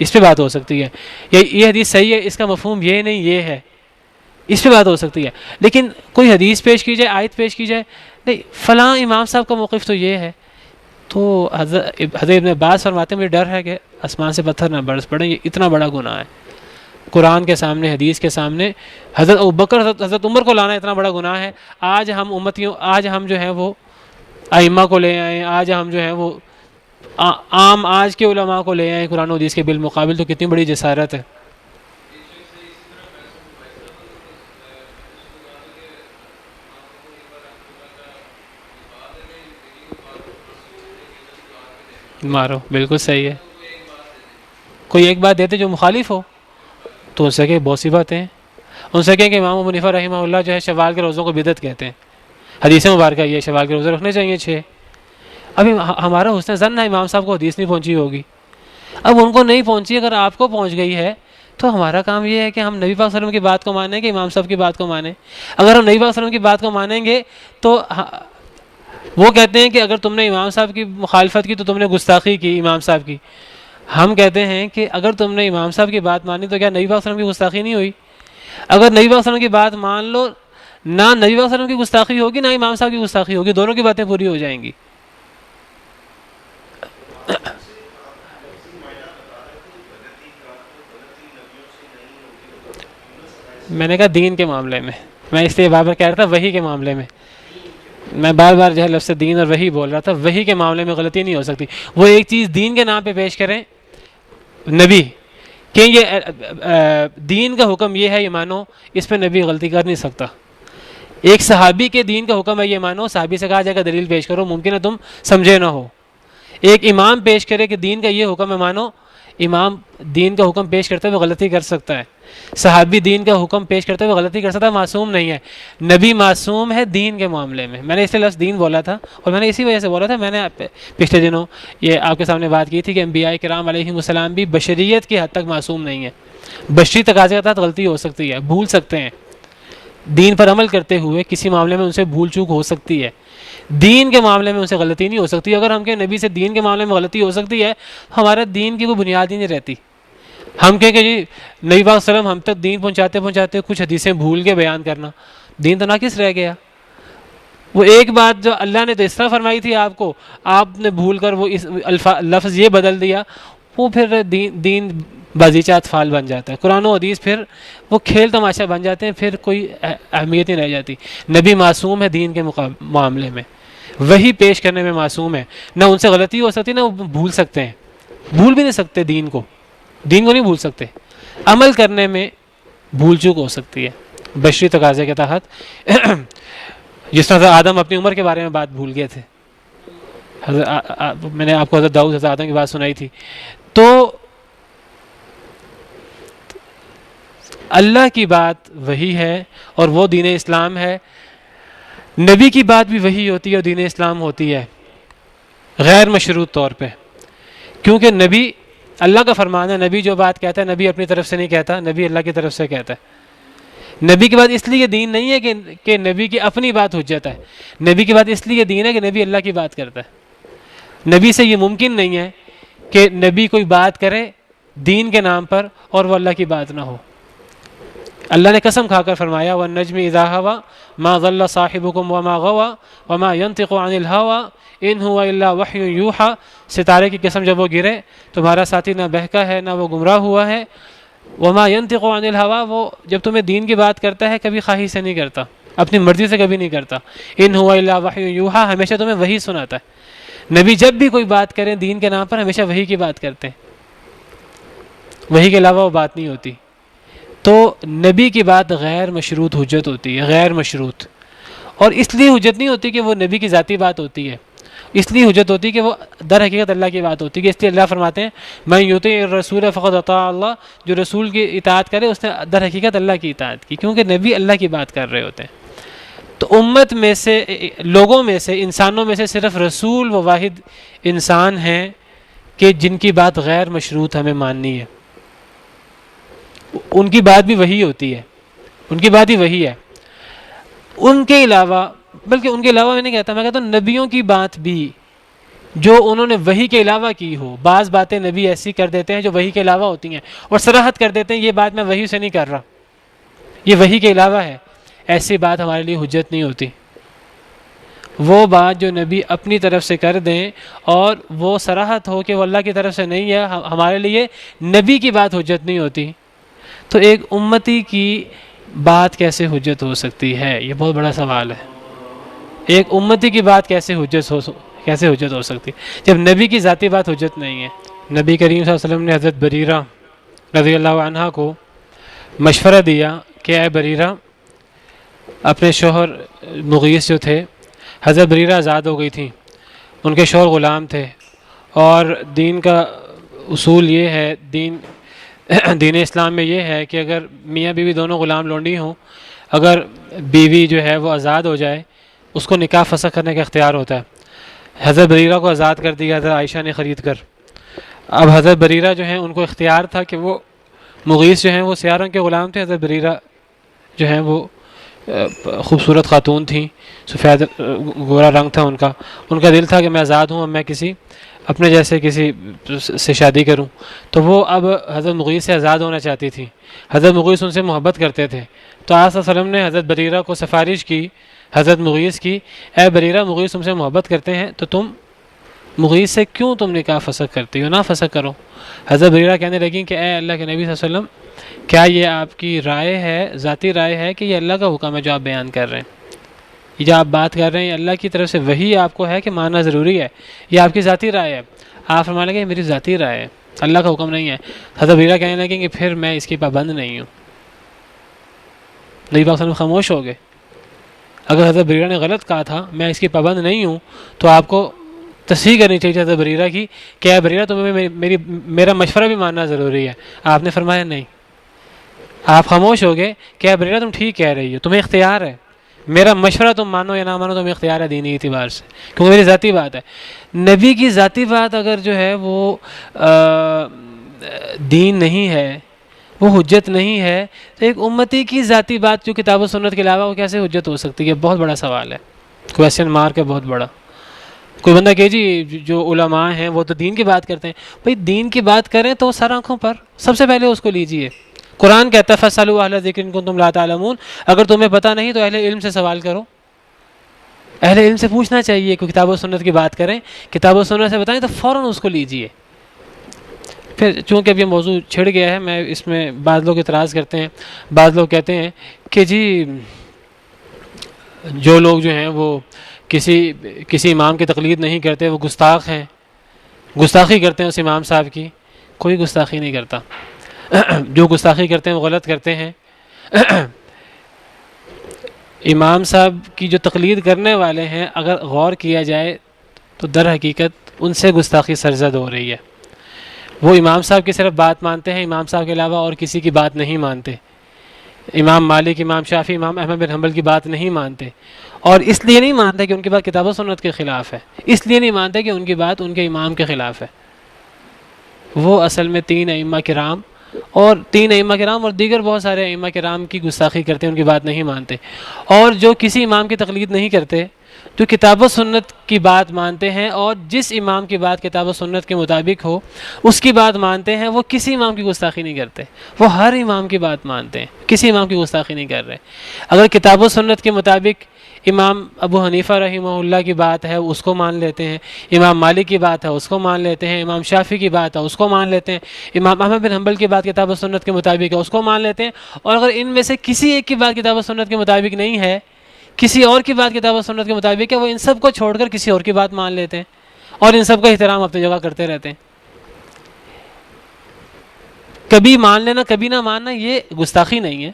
اس پہ بات ہو سکتی ہے. یہ حدیث صحیح ہے, اس کا مفہوم یہ نہیں یہ ہے, اس پہ بات ہو سکتی ہے. لیکن کوئی حدیث پیش کی جائے, آیت پیش کی جائے, نہیں فلاں امام صاحب کا موقف تو یہ ہے, تو حضرت ابن عباس فرماتے ہیں مجھے ڈر ہے کہ آسمان سے پتھر نہ برس پڑیں. یہ اتنا بڑا گناہ ہے قرآن کے سامنے, حدیث کے سامنے حضرت ابوبکر حضرت عمر کو لانا اتنا بڑا گناہ ہے. آج ہم امتیوں, آج ہم جو ہیں وہ ائمہ کو لے آئیں, آج ہم جو ہیں وہ عام آج کے علماء کو لے آئیں قرآن و حدیث کے بالمقابل, تو کتنی بڑی جسارت ہے. مارو, بالکل صحیح ہے. کوئی ایک بات دیتے جو مخالف ہو تو ان سے کہ بہت سی باتیں ہیں. ان سے کہیں کہ امام ابو حنیفہ رحمہ اللہ جو ہے شوال کے روزوں کو بدعت کہتے ہیں. حدیث مبارکہ یہ شوال کے روزے رکھنے چاہیے 6. ابھی ہمارا حسن ظن ہے امام صاحب کو حدیث نہیں پہنچی ہوگی. اب ان کو نہیں پہنچی, اگر آپ کو پہنچ گئی ہے تو ہمارا کام یہ ہے کہ ہم نبی پاک صلی اللہ علیہ وسلم کی بات کو مانیں کہ امام صاحب کی بات کو مانیں. اگر ہم نبی پاک صلی اللہ علیہ وسلم کی بات کو مانیں گے تو وہ کہتے ہیں کہ اگر تم نے امام صاحب کی مخالفت کی تو تم نے گستاخی کی امام صاحب کی. ہم کہتے ہیں کہ اگر تم نے امام صاحب کی بات مانی تو کیا نبی پاک صلی اللہ علیہ وسلم کی گستاخی نہیں ہوئی؟ اگر نبی پاک صلی اللہ علیہ وسلم کی بات مان لو, نہ نبی پاک صلی اللہ علیہ وسلم کی گستاخی ہوگی نہ امام صاحب کی گستاخی ہوگی, دونوں کی باتیں پوری ہو جائیں گی. میں نے کہا دین کے معاملے میں اس لیے بار بار کہہ رہا تھا وحی کے معاملے میں بار بار جو ہے لفظ دین اور وحی بول رہا تھا. وحی کے معاملے میں غلطی نہیں ہو سکتی. وہ ایک چیز دین کے نام پہ پیش کریں نبی کہ یہ دین کا حکم یہ ہے یہ مانو, اس پہ نبی غلطی کر نہیں سکتا. ایک صحابی کے دین کا حکم ہے یہ مانو, صحابی سے کہا جائے گا دلیل پیش کرو, ممکن ہے تم سمجھے نہ ہو. ایک امام پیش کرے کہ دین کا یہ حکم ہے مانو, امام دین کا حکم پیش کرتے ہوئے غلطی کر سکتا ہے. صحابی دین کا حکم پیش کرتے ہوئے غلطی کر سکتا ہے, معصوم نہیں ہے. نبی معصوم ہے دین کے معاملے میں. میں نے اس لیے لفظ دین بولا تھا اور میں نے اسی وجہ سے بولا تھا. میں نے پچھلے دنوں یہ آپ کے سامنے بات کی تھی کہ انبیاء کرام علیہ السلام بھی بشریت کی حد تک معصوم نہیں ہے. بشری تقاضے کے تحت غلطی ہو سکتی ہے, بھول سکتے ہیں. دین پر عمل کرتے ہوئے کسی معاملے میں ان سے بھول چوک ہو سکتی ہے. دین کے معاملے میں ان سے غلطی نہیں ہو سکتی. اگر ہم کہیں نبی سے دین کے معاملے میں غلطی ہو سکتی ہے, ہمارا دین کی کوئی بنیاد ہی نہیں رہتی. ہم کہیں کہ جی نبی پاک صلی اللہ علیہ وسلم ہم تک دین پہنچاتے کچھ حدیثیں بھول کے بیان کرنا, دین تو ناقص رہ گیا. وہ ایک بات جو اللہ نے تو اس طرح فرمائی تھی آپ کو, آپ نے بھول کر وہ لفظ یہ بدل دیا, وہ پھر دین بازیچہ اطفال بن جاتا ہے. قرآن و حدیث پھر وہ کھیل تماشا بن جاتے ہیں, پھر کوئی اہمیت نہیں رہ جاتی. نبی معصوم ہے دین کے معاملے میں, وہی پیش کرنے میں معصوم ہے. نہ ان سے غلطی ہو سکتی, نہ وہ بھول سکتے ہیں. بھول بھی نہیں سکتے دین کو نہیں بھول سکتے. عمل کرنے میں بھول چوک ہو سکتی ہے بشری تقاضے کے تحت. جس طرح آدم اپنی عمر کے بارے میں بات بھول گئے تھے. میں نے آپ کو حضرت داؤد حضرت آدم کی بات سنائی تھی. تو اللہ کی بات وہی ہے اور وہ دین اسلام ہے. نبی کی بات بھی وہی ہوتی ہے اور دین اسلام ہوتی ہے, غیر مشروط طور پہ. کیونکہ نبی اللہ کا فرمان ہے, نبی جو بات کہتا ہے نبی اپنی طرف سے نہیں کہتا, نبی اللہ کی طرف سے کہتا ہے. نبی کی بات اس لیے دین نہیں ہے کہ نبی کی اپنی بات حجت ہے. نبی کی بات اس لیے دین ہے کہ نبی اللہ کی بات کرتا ہے. نبی سے یہ ممکن نہیں ہے کہ نبی کوئی بات کرے دین کے نام پر اور وہ اللہ کی بات نہ ہو. اللہ نے قسم کھا کر فرمایا وَالنَّجْمِ إِذَا هَوَى مَا ضَلَّ صَاحِبُكُمْ وَمَا غَوَى وَمَا يَنطِقُ عَنِ الْهَوَى إِنْ هُوَ إِلَّا وَحْيٌ يُوحَى. ستارے کی قسم جب وہ گرے تمہارا ساتھی نہ بہکا ہے نہ وہ گمراہ ہوا ہے. وَمَا يَنطِقُ عَنِ الْهَوَى, وہ جب تمہیں دین کی بات کرتا ہے کبھی خواہش سے نہیں کرتا, اپنی مرضی سے کبھی نہیں کرتا. إِنْ هُوَ إِلَّا وَحْيٌ يُوحَى, ہمیشہ تمہیں وحی سناتا ہے. نبی جب بھی کوئی بات کریں دین کے نام پر ہمیشہ وحی کی بات کرتے ہیں، وحی کے علاوہ وہ بات نہیں ہوتی. تو نبی کی بات غیر مشروط حجت ہوتی ہے، غیر مشروط. اور اس لیے حجت نہیں ہوتی کہ وہ نبی کی ذاتی بات ہوتی ہے، اس لیے حجت ہوتی ہے کہ وہ در حقیقت اللہ کی بات ہوتی ہے. کہ اس لیے اللہ فرماتے ہیں میں یطیع الرسول فقد اطاع اللہ، جو رسول کی اطاعت کرے اس نے در حقیقت اللہ کی اطاعت کی، کیونکہ نبی اللہ کی بات کر رہے ہوتے ہیں. تو امت میں سے، لوگوں میں سے، انسانوں میں سے صرف رسول و واحد انسان ہیں کہ جن کی بات غیر مشروط ہمیں ماننی ہے. ان کی بات بھی وہی ہوتی ہے، ان کی بات ہی وہی ہے. ان کے علاوہ، بلکہ ان کے علاوہ میں نہیں کہتا، میں کہتا ہوں نبیوں کی بات بھی جو انہوں نے وحی کے علاوہ کی ہو. بعض باتیں نبی ایسی کر دیتے ہیں جو وحی کے علاوہ ہوتی ہیں اور صراحت کر دیتے ہیں یہ بات میں وحی سے نہیں کر رہا، یہ وحی کے علاوہ ہے. ایسی بات ہمارے لیے حجت نہیں ہوتی. وہ بات جو نبی اپنی طرف سے کر دیں اور وہ صراحت ہو کہ وہ اللہ کی طرف سے نہیں ہے، ہمارے لیے نبی کی بات حجت نہیں ہوتی. تو ایک امتی کی بات کیسے حجت ہو سکتی ہے؟ یہ بہت بڑا سوال ہے. ایک امتی کی بات کیسے حجت ہو سکتی ہے جب نبی کی ذاتی بات حجت نہیں ہے؟ نبی کریم صلی اللہ علیہ وسلم نے حضرت بریرہ رضی اللہ عنہ کو مشورہ دیا کہ اے بریرہ، اپنے شوہر مغیث جو تھے، حضرت بریرہ آزاد ہو گئی تھیں، ان کے شوہر غلام تھے، اور دین کا اصول یہ ہے، دین اسلام میں یہ ہے کہ اگر میاں بیوی دونوں غلام لونڈی ہوں، اگر بیوی جو ہے وہ آزاد ہو جائے اس کو نکاح فسخ کرنے کا اختیار ہوتا ہے. حضرت بریرہ کو آزاد کر دیا حضرت عائشہ نے خرید کر. اب حضرت بریرہ جو ہیں ان کو اختیار تھا کہ وہ مغیث جو ہیں وہ سیاہ رنگ کے غلام تھے، حضرت بریرہ جو ہیں وہ خوبصورت خاتون تھیں، سفید گورا رنگ تھا ان کا دل تھا کہ میں آزاد ہوں، اب میں کسی اپنے جیسے کسی سے شادی کروں. تو وہ اب حضرت مغیث سے آزاد ہونا چاہتی تھی. حضرت مغیث ان سے محبت کرتے تھے، تو آپ صلی اللہ علیہ وسلم نے حضرت بریرہ کو سفارش کی، حضرت مغیث کی، اے بریرہ مغیث تم سے محبت کرتے ہیں تو تم مغیث سے کیوں تم نکاح فسخ کرتی ہو، نہ فسخ کرو. حضرت بریرہ کہنے لگیں کہ اے اللہ کے نبی صلی اللہ علیہ وسلم، کیا یہ آپ کی رائے ہے، ذاتی رائے ہے، کہ یہ اللہ کا حکم ہے جو آپ بیان کر رہے ہیں؟ یہ جو آپ بات کر رہے ہیں اللہ کی طرف سے وہی آپ کو ہے کہ ماننا ضروری ہے، یہ آپ کی ذاتی رائے ہے؟ آپ فرمانے لگے میری ذاتی رائے ہے، اللہ کا حکم نہیں ہے. حضرت بریرہ کہنے لگیں کہ پھر میں اس کی پابند نہیں ہوں. نبی پاک صلی اللہ علیہ وسلم خاموش ہو گئے. اگر حضرت بریرہ نے غلط کہا تھا میں اس کی پابند نہیں ہوں تو آپ کو تصحیح کرنی چاہیے حضرت بریرہ کی کہ اے بریرہ تمہیں میرا مشورہ بھی ماننا ضروری ہے. آپ نے فرمایا نہیں. آپ خاموش ہو گئے کہ اے بریرہ تم ٹھیک کہہ رہی ہو، تمہیں اختیار ہے، میرا مشورہ تم مانو یا نہ مانو تمہیں اختیار ہے دینی اعتبار سے، کیونکہ میری ذاتی بات ہے. نبی کی ذاتی بات اگر جو ہے وہ دین نہیں ہے، وہ حجت نہیں ہے، تو ایک امتی کی ذاتی بات جو کتاب و سنت کے علاوہ وہ کیسے حجت ہو سکتی ہے؟ بہت بڑا سوال ہے، کویسچن مارک ہے بہت بڑا. کوئی بندہ کہ جی جو علماء ہیں وہ تو دین کی بات کرتے ہیں. بھئی دین کی بات کریں تو سر آنکھوں پر سب سے پہلے اس کو لیجئے. قرآن کہتا ہے فَاسْأَلُوا أَهْلَ الذِّكْرِ إِن كُنتُمْ لَا تَعْلَمُونَ. اگر تمہیں پتہ نہیں تو اہل علم سے سوال کرو، اہل علم سے پوچھنا چاہیے. کوئی کتاب و سنت کی بات کریں، کتاب و سنت سے بتائیں تو فوراً اس کو لیجئے. پھر چونکہ اب یہ موضوع چھڑ گیا ہے، میں اس میں بعض لوگ اعتراض کرتے ہیں، بعض لوگ کہتے ہیں کہ جی جو لوگ جو ہیں وہ کسی امام کی تقلید نہیں کرتے وہ گستاخ ہیں، گستاخی کرتے ہیں اس امام صاحب کی. کوئی گستاخی نہیں کرتا. جو گستاخی کرتے ہیں وہ غلط کرتے ہیں. امام صاحب کی جو تقلید کرنے والے ہیں اگر غور کیا جائے تو در حقیقت ان سے گستاخی سرزد ہو رہی ہے. وہ امام صاحب کی صرف بات مانتے ہیں، امام صاحب کے علاوہ اور کسی کی بات نہیں مانتے. امام مالک، امام شافعی، امام احمد بن حنبل کی بات نہیں مانتے. اور اس لیے نہیں مانتے کہ ان کی بات کتاب و سنت کے خلاف ہے، اس لیے نہیں مانتے کہ ان کی بات ان کے امام کے خلاف ہے. وہ اصل میں تین ائمہ کرام اور دیگر بہت سارے ائمہ کرام کی گستاخی کرتے ہیں، ان کی بات نہیں مانتے. اور جو کسی امام کی تقلید نہیں کرتے، جو کتاب و سنت کی بات مانتے ہیں اور جس امام کی بات کتاب و سنت کے مطابق ہو اس کی بات مانتے ہیں، وہ کسی امام کی گستاخی نہیں کرتے. وہ ہر امام کی بات مانتے ہیں، کسی امام کی گستاخی نہیں کر رہے. اگر کتاب و سنت کے مطابق امام ابو حنیفہ رحمہ اللہ کی بات ہے اس کو مان لیتے ہیں، امام مالک کی بات ہے اس کو مان لیتے ہیں، امام شافعی کی بات ہے اس کو مان لیتے ہیں، امام احمد بن حنبل کی بات کتاب و سنت کے مطابق ہے اس کو مان لیتے ہیں. اور اگر ان میں سے کسی ایک کی بات کتاب و سنت کے مطابق نہیں ہے، کسی اور کی بات کتاب و سنت کے مطابق ہے، وہ ان سب کو چھوڑ کر کسی اور کی بات مان لیتے ہیں اور ان سب کا احترام اپنی جگہ کرتے رہتے ہیں. کبھی مان لینا کبھی نہ ماننا یہ گستاخی نہیں ہے,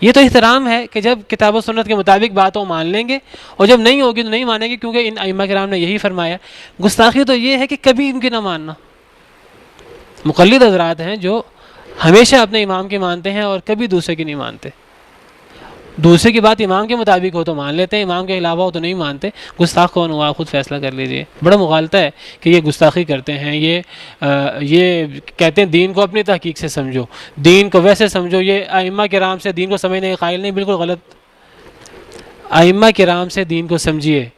یہ تو احترام ہے کہ جب کتاب و سنت کے مطابق بات ہو مان لیں گے, اور جب نہیں ہوگی تو نہیں مانیں گے, کیونکہ ان ائمہ کرام نے یہی فرمایا. گستاخی تو یہ ہے کہ کبھی ان کی نہ ماننا. مقلد حضرات ہیں جو ہمیشہ اپنے امام کی مانتے ہیں اور کبھی دوسرے کی نہیں مانتے. دوسرے کی بات امام کے مطابق ہو تو مان لیتے ہیں, امام کے علاوہ ہو تو نہیں مانتے. گستاخ کون ہوا خود فیصلہ کر لیجئے. بڑا مغالطہ ہے کہ یہ گستاخی کرتے ہیں, یہ کہتے ہیں دین کو اپنی تحقیق سے سمجھو, دین کو ویسے سمجھو. یہ ائمہ کرام سے دین کو سمجھنے کے قائل نہیں, بالکل غلط. ائمہ کرام سے دین کو سمجھیے.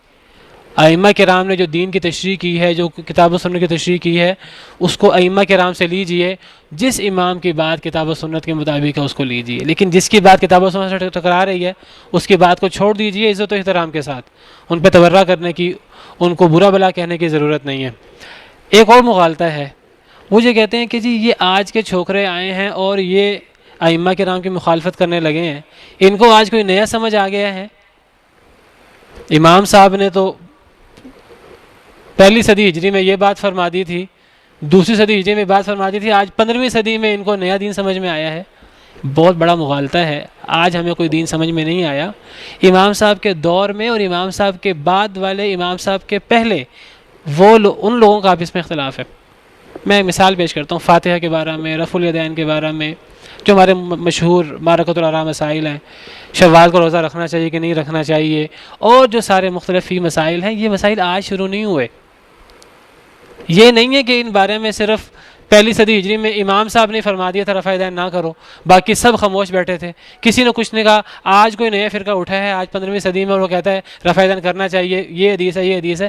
ائمہ کرام نے جو دین کی تشریح کی ہے, جو کتاب و سنت کی تشریح کی ہے, اس کو ائمہ کرام سے لیجئے. جس امام کی بات کتاب و سنت کے مطابق ہے اس کو لیجئے, لیکن جس کی بات کتاب و سنت سے ٹکرا رہی ہے اس کی بات کو چھوڑ دیجئے عزت و احترام کے ساتھ. ان پہ تبرہ کرنے کی, ان کو برا بلا کہنے کی ضرورت نہیں ہے. ایک اور مغالطہ ہے, وہ یہ کہتے ہیں کہ جی یہ آج کے چھوکرے آئے ہیں اور یہ ائمہ کرام کی مخالفت کرنے لگے ہیں, ان کو آج کوئی نیا سمجھ آ گیا ہے. امام صاحب نے تو پہلی صدی ہجری میں یہ بات فرما دی تھی, دوسری صدی ہجری میں بات فرما دی تھی, آج 15ویں صدی میں ان کو نیا دین سمجھ میں آیا ہے. بہت بڑا مغالطہ ہے. آج ہمیں کوئی دین سمجھ میں نہیں آیا. امام صاحب کے دور میں اور امام صاحب کے بعد والے امام صاحب کے پہلے ان لوگوں کا آپس میں اختلاف ہے. میں مثال پیش کرتا ہوں فاتحہ کے بارے میں, رفع الیدین کے بارے میں, جو ہمارے مشہور معرکۃ الارا مسائل ہیں. شوال کو روزہ رکھنا چاہیے کہ نہیں رکھنا چاہیے, اور جو سارے مختلف فی مسائل ہیں, یہ مسائل آج شروع نہیں ہوئے. یہ نہیں ہے کہ ان بارے میں صرف پہلی صدی ہجری میں امام صاحب نے فرما دیا تھا رفع الیدین نہ کرو, باقی سب خاموش بیٹھے تھے, کسی نے کچھ نہیں کہا. آج کوئی نیا فرقہ اٹھا ہے آج 15ویں صدی میں, اور وہ کہتا ہے رفع الیدین کرنا چاہیے, یہ حدیث ہے, یہ حدیث ہے.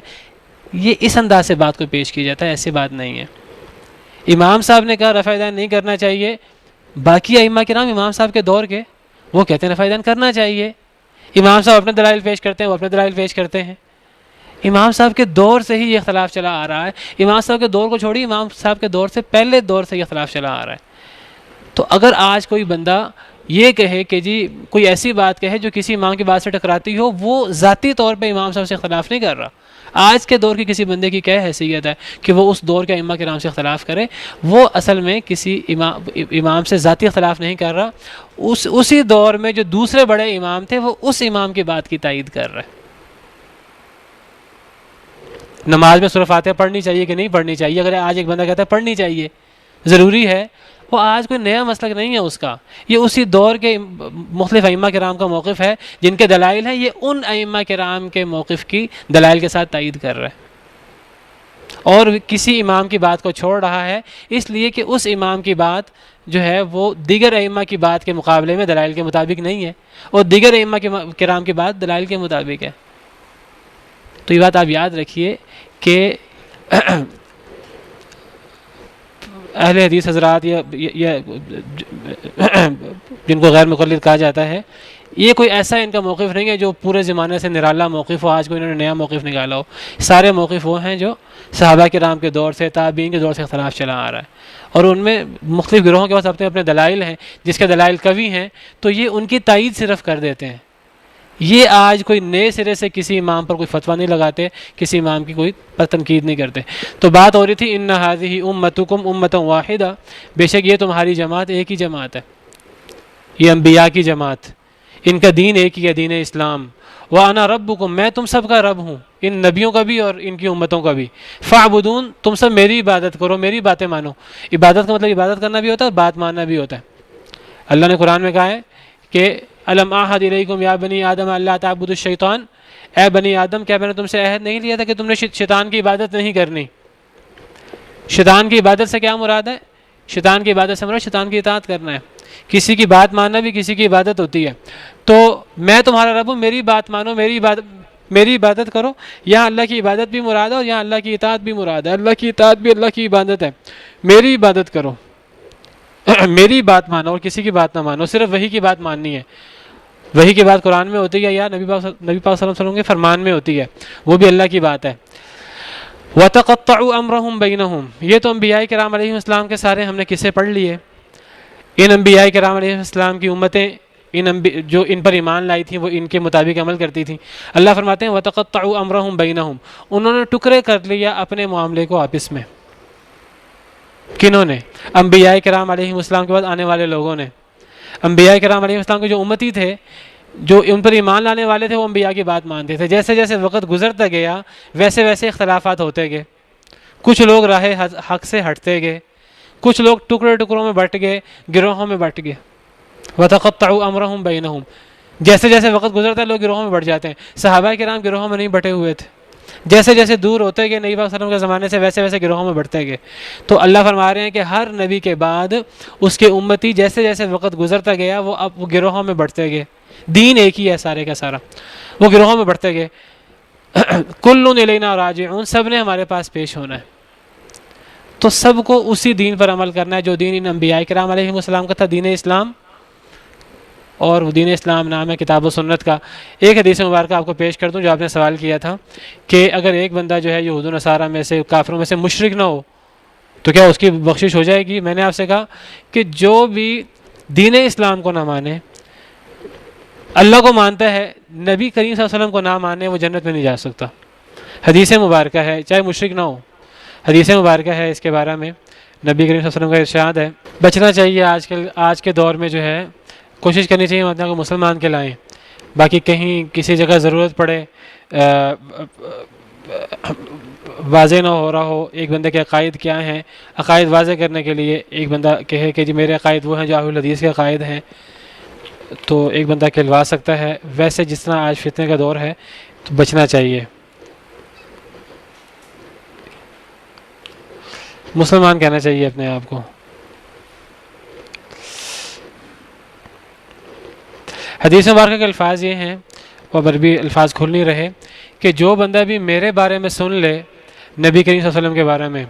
یہ اس انداز سے بات کو پیش کی جاتا ہے, ایسی بات نہیں ہے. امام صاحب نے کہا رفع الیدین نہیں کرنا چاہیے, باقی ائمہ کرام امام صاحب کے دور کے وہ کہتے ہیں رفع الیدین کرنا چاہیے. امام صاحب اپنے دلائل پیش کرتے ہیں, وہ اپنے دلائل پیش کرتے ہیں. امام صاحب کے دور سے ہی یہ اختلاف چلا آ رہا ہے. امام صاحب کے دور کو چھوڑی, امام صاحب کے دور سے پہلے دور سے یہ اختلاف چلا آ رہا ہے. تو اگر آج کوئی بندہ یہ کہے کہ جی کوئی ایسی بات کہے جو کسی امام کی بات سے ٹکراتی ہو, وہ ذاتی طور پہ امام صاحب سے اختلاف نہیں کر رہا. آج کے دور کی کسی بندے کی کیا حیثیت ہے کہ وہ اس دور کے ائمہ کرام سے اختلاف کرے؟ وہ اصل میں کسی امام سے ذاتی اختلاف نہیں کر رہا. اسی دور میں جو دوسرے بڑے امام تھے وہ اس امام کی بات کی تائید کر رہے. نماز میں سورہ فاتحہ پڑھنی چاہیے کہ نہیں پڑھنی چاہیے, اگر آج ایک بندہ کہتا ہے پڑھنی چاہیے, ضروری ہے, وہ آج کوئی نیا مسلک نہیں ہے اس کا. یہ اسی دور کے مختلف ائمہ کرام کا موقف ہے, جن کے دلائل ہیں, یہ ان ائمہ کرام کے موقف کی دلائل کے ساتھ تائید کر رہا ہے, اور کسی امام کی بات کو چھوڑ رہا ہے اس لیے کہ اس امام کی بات جو ہے وہ دیگر ائمہ کی بات کے مقابلے میں دلائل کے مطابق نہیں ہے, اور دیگر ائمہ کرام کی بات دلائل کے مطابق ہے. تو یہ بات آپ یاد رکھیے کہ اہل حدیث حضرات یا جن کو غیر مقلد کہا جاتا ہے, یہ کوئی ایسا ان کا موقف نہیں ہے جو پورے زمانے سے نرالا موقف ہو, آج کوئی انہوں نے نیا موقف نکالا ہو. سارے موقف وہ ہیں جو صحابہ کرام کے دور سے, تابعین کے دور سے اختلاف چلا آ رہا ہے, اور ان میں مختلف گروہوں کے پاس اپنے اپنے دلائل ہیں. جس کے دلائل قوی ہیں تو یہ ان کی تائید صرف کر دیتے ہیں. یہ آج کوئی نئے سرے سے کسی امام پر کوئی فتویٰ نہیں لگاتے, کسی امام کی کوئی تنقید نہیں کرتے. تو بات ہو رہی تھی ان ہذہ امتکم امۃ واحدہ, بے شک یہ تمہاری جماعت ایک ہی جماعت ہے, یہ انبیاء کی جماعت, ان کا دین ایک ہی ہے, دین اسلام. وانا ربکم, میں تم سب کا رب ہوں, ان نبیوں کا بھی اور ان کی امتوں کا بھی. فاعبدون, تم سب میری عبادت کرو, میری باتیں مانو. عبادت کا مطلب عبادت کرنا بھی ہوتا ہے, بات ماننا بھی ہوتا ہے. اللہ نے قرآن میں کہا ہے کہ الم اعہد الیکم یا بنی آدم اللہ تعبدوا الشیطان, اے بنی آدم کیا میں نے تم سے عہد نہیں لیا تھا کہ تم نے شیطان کی عبادت نہیں کرنی. شیطان کی عبادت سے کیا مراد ہے؟ شیطان کی عبادت سے مراد شیطان کی اطاعت کرنا ہے. کسی کی بات ماننا بھی کسی کی عبادت ہوتی ہے. تو میں تمہارا رب ہوں, میری بات مانو, میری عبادت کرو. یہاں اللہ کی عبادت بھی مراد ہے اور یہاں اللہ کی اطاعت بھی مراد ہے. اللہ کی اطاعت بھی اللہ کی عبادت ہے. میری عبادت کرو, میری بات مانو, اور کسی کی بات نہ مانو, صرف وہی کی بات ماننی ہے. وہی کی بات قرآن میں ہوتی ہے یا نبی پاک صلی اللہ علیہ وسلم کے فرمان میں ہوتی ہے, وہ بھی اللہ کی بات ہے. وَتَقَطَّعُوا أَمْرَهُمْ بَيْنَهُمْ, یہ تو انبیاء کرام علیہ السلام کے سارے ہم نے قصے پڑھ لیے. ان انبیاء کرام علیہ السلام کی امتیں جو ان پر ایمان لائی تھیں وہ ان کے مطابق عمل کرتی تھیں. اللہ فرماتے ہیں وَتَقَطَّعُوا أَمْرَهُمْ بَيْنَهُمْ, انہوں نے ٹکڑے کر لیا اپنے معاملے کو آپس میں. کنہوں نے؟ انبیاء کرام علیہ السلام کے بعد آنے والے لوگوں نے. انبیاء کرام علیہ السلام کے جو امتی تھے, جو ان پر ایمان لانے والے تھے, وہ انبیاء کی بات مانتے تھے. جیسے جیسے وقت گزرتا گیا ویسے ویسے اختلافات ہوتے گئے. کچھ لوگ راہ حق سے ہٹتے گئے, کچھ لوگ ٹکڑے ٹکڑوں میں بٹ گئے, گروہوں میں بٹ گئے. وَتَقَطَّعُوا أَمْرَهُمْ بَيْنَهُمْ, جیسے جیسے وقت گزرتا ہے لوگ گروہوں میں بٹ جاتے ہیں. صحابہ کرام گروہوں میں نہیں بٹے ہوئے تھے, جیسے جیسے دور ہوتے گئے نبی پاک صلی اللہ علیہ وسلم کے زمانے سے ویسے ویسے گروہوں میں بڑھتے گئے. تو اللہ فرما رہے ہیں کہ ہر نبی کے بعد اس کے امتی جیسے جیسے وقت گزرتا گیا وہ اب گروہوں میں بڑھتے گئے. دین ایک ہی ہے سارے کا سارا, وہ گروہوں میں بڑھتے گئے. کل الینا راجعون, سب نے ہمارے پاس پیش ہونا ہے. تو سب کو اسی دین پر عمل کرنا ہے جو دین ان انبیاء کرام علیہ السلام کا تھا, دین اسلام. اور وہ دین اسلام نام ہے کتاب و سنت کا. ایک حدیث مبارکہ آپ کو پیش کر دوں جو آپ نے سوال کیا تھا کہ اگر ایک بندہ جو ہے یہود و نصارہ میں سے کافروں میں سے مشرک نہ ہو تو کیا اس کی بخشش ہو جائے گی؟ میں نے آپ سے کہا کہ جو بھی دین اسلام کو نہ مانے, اللہ کو مانتا ہے, نبی کریم صلی اللہ علیہ وسلم کو نہ مانے, وہ جنت میں نہیں جا سکتا. حدیث مبارکہ ہے, چاہے مشرک نہ ہو, حدیث مبارکہ ہے اس کے بارے میں. نبی کریم صلی اللہ علیہ وسلم کا ارشاد ہے, بچنا چاہیے آج کے دور میں جو ہے, کوشش کرنی چاہیے مطلب کہ مسلمان کہلائیں. باقی کہیں کسی جگہ ضرورت پڑے, واضح نہ ہو رہا ہو ایک بندے کے عقائد کیا ہیں, عقائد واضح کرنے کے لیے ایک بندہ کہے کہ جی میرے عقائد وہ ہیں جو اہل الحدیث کے عقائد ہیں, تو ایک بندہ کہلوا سکتا ہے. ویسے جس طرح آج فتنے کا دور ہے تو بچنا چاہیے. مسلمان کہنا چاہیے اپنے آپ کو. حدیث مبارکہ کے الفاظ یہ ہیں, اور بھی الفاظ کھل نہیں رہے, کہ جو بندہ بھی میرے بارے میں سن لے نبی کریم صلی اللہ علیہ وسلم کے بارے میں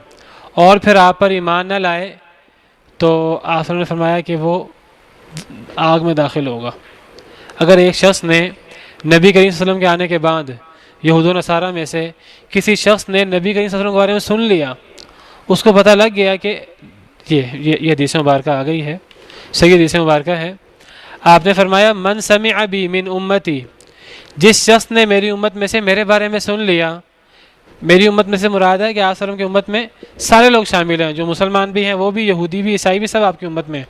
اور پھر آپ پر ایمان نہ لائے تو آپ نے فرمایا کہ وہ آگ میں داخل ہوگا. اگر ایک شخص نے نبی کریم صلی اللہ علیہ وسلم کے آنے کے بعد یہود و نصارہ میں سے کسی شخص نے نبی کریم صلی اللہ علیہ وسلم کے بارے میں سن لیا, اس کو پتہ لگ گیا کہ یہ حدیث مبارکہ آ گئی ہے, صحیح حدیث مبارکہ ہے. آپ نے فرمایا من سمع بی من امتی, جس شخص نے میری امت میں سے میرے بارے میں سن لیا. میری امت میں سے مراد ہے کہ آپ صلی اللہ علیہ وسلم کی امت میں سارے لوگ شامل ہیں, جو مسلمان بھی ہیں وہ بھی, یہودی بھی, عیسائی بھی, سب آپ کی امت میں.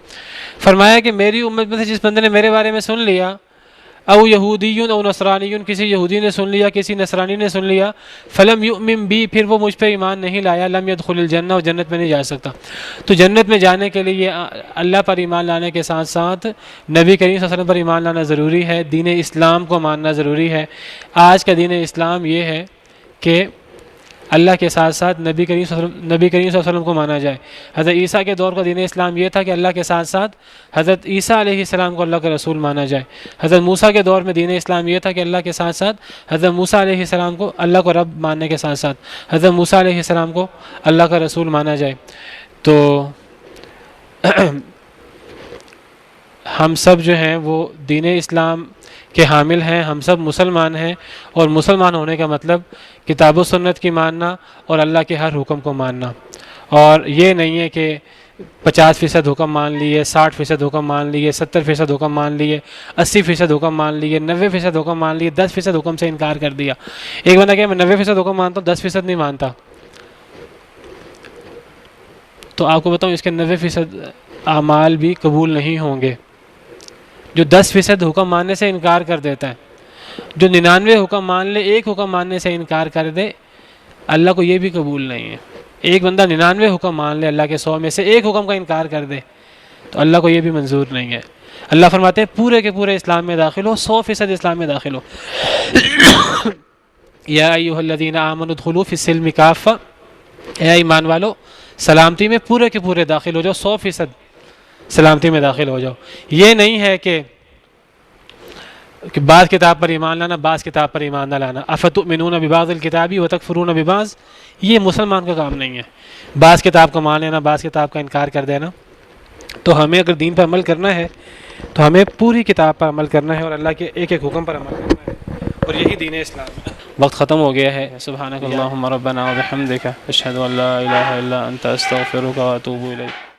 فرمایا کہ میری امت میں سے جس بندے نے میرے بارے میں سن لیا, او یہودیون او نصرانیون, کسی یہودی نے سن لیا, کسی نصرانی نے سن لیا, فلم یؤمن بی, پھر وہ مجھ پہ ایمان نہیں لایا, لم يدخل الجنہ, وہ جنت میں نہیں جا سکتا. تو جنت میں جانے کے لیے اللہ پر ایمان لانے کے ساتھ ساتھ نبی کریم صلی اللہ علیہ وسلم پر ایمان لانا ضروری ہے, دین اسلام کو ماننا ضروری ہے. آج کا دین اسلام یہ ہے کہ اللہ کے ساتھ ساتھ نبی کریم صلی اللہ علیہ وسلم کو مانا جائے. حضرت عیسیٰ کے دور کا دین اسلام یہ تھا کہ اللہ کے ساتھ ساتھ حضرت عیسیٰ علیہ السلام کو اللہ کا رسول مانا جائے. حضرت موسیٰ کے دور میں دین اسلام یہ تھا کہ اللہ کے ساتھ ساتھ حضرت موسیٰ علیہ السلام کو اللہ کو رب ماننے کے ساتھ ساتھ حضرت موسیٰ علیہ السلام کو اللہ کا رسول مانا جائے. تو ہم سب جو ہیں وہ دین اسلام کے حامل ہیں, ہم سب مسلمان ہیں, اور مسلمان ہونے کا مطلب کتاب و سنت کی ماننا اور اللہ کے ہر حکم کو ماننا. اور یہ نہیں ہے کہ 50% حکم مان لیے, 60% حکم مان لیے, 70% حکم مان لیے, 80% حکم مان لیے, 90% حکم مان لیے, 10% حکم سے انکار کر دیا. ایک بندہ کہ میں 90% حکم مانتا ہوں, 10% نہیں مانتا, تو آپ کو بتاؤں اس کے 90% اعمال بھی قبول نہیں ہوں گے. جو 10% حکم ماننے سے انکار کر دیتا ہے, جو 99 حکم مان لے, ایک حکم ماننے سے انکار کر دے, اللہ کو یہ بھی قبول نہیں ہے. ایک بندہ 99 حکم مان لے, اللہ کے 100 میں سے ایک حکم کا انکار کر دے, تو اللہ کو یہ بھی منظور نہیں ہے. اللہ فرماتے ہیں پورے کے پورے اسلام میں داخل ہو, 100% اسلام میں داخل ہو. یا ایھا الذین آمنوا ادخلوا فی السلم کافہ, اے ایمان والو سلامتی میں پورے کے پورے داخل ہو جاؤ, 100% سلامتی میں داخل ہو جاؤ. یہ نہیں ہے کہ بعض کتاب پر ایمان لانا, بعض کتاب پر ایمان نہ لانا. افتؤمنون ببعض الکتاب وتکفرون ببعض, یہ مسلمان کا کام نہیں ہے. بعض کتاب کو مان لینا, بعض کتاب کا انکار کر دینا. تو ہمیں اگر دین پر عمل کرنا ہے تو ہمیں پوری کتاب پر عمل کرنا ہے اور اللہ کے ایک ایک حکم پر عمل کرنا ہے, اور یہی دین اسلام ہے. وقت ختم ہو گیا ہے. سبحانک اللہم ربنا وبحمدک, اشہد ان لا الہ الا انت, استغفرک واتوب الیک.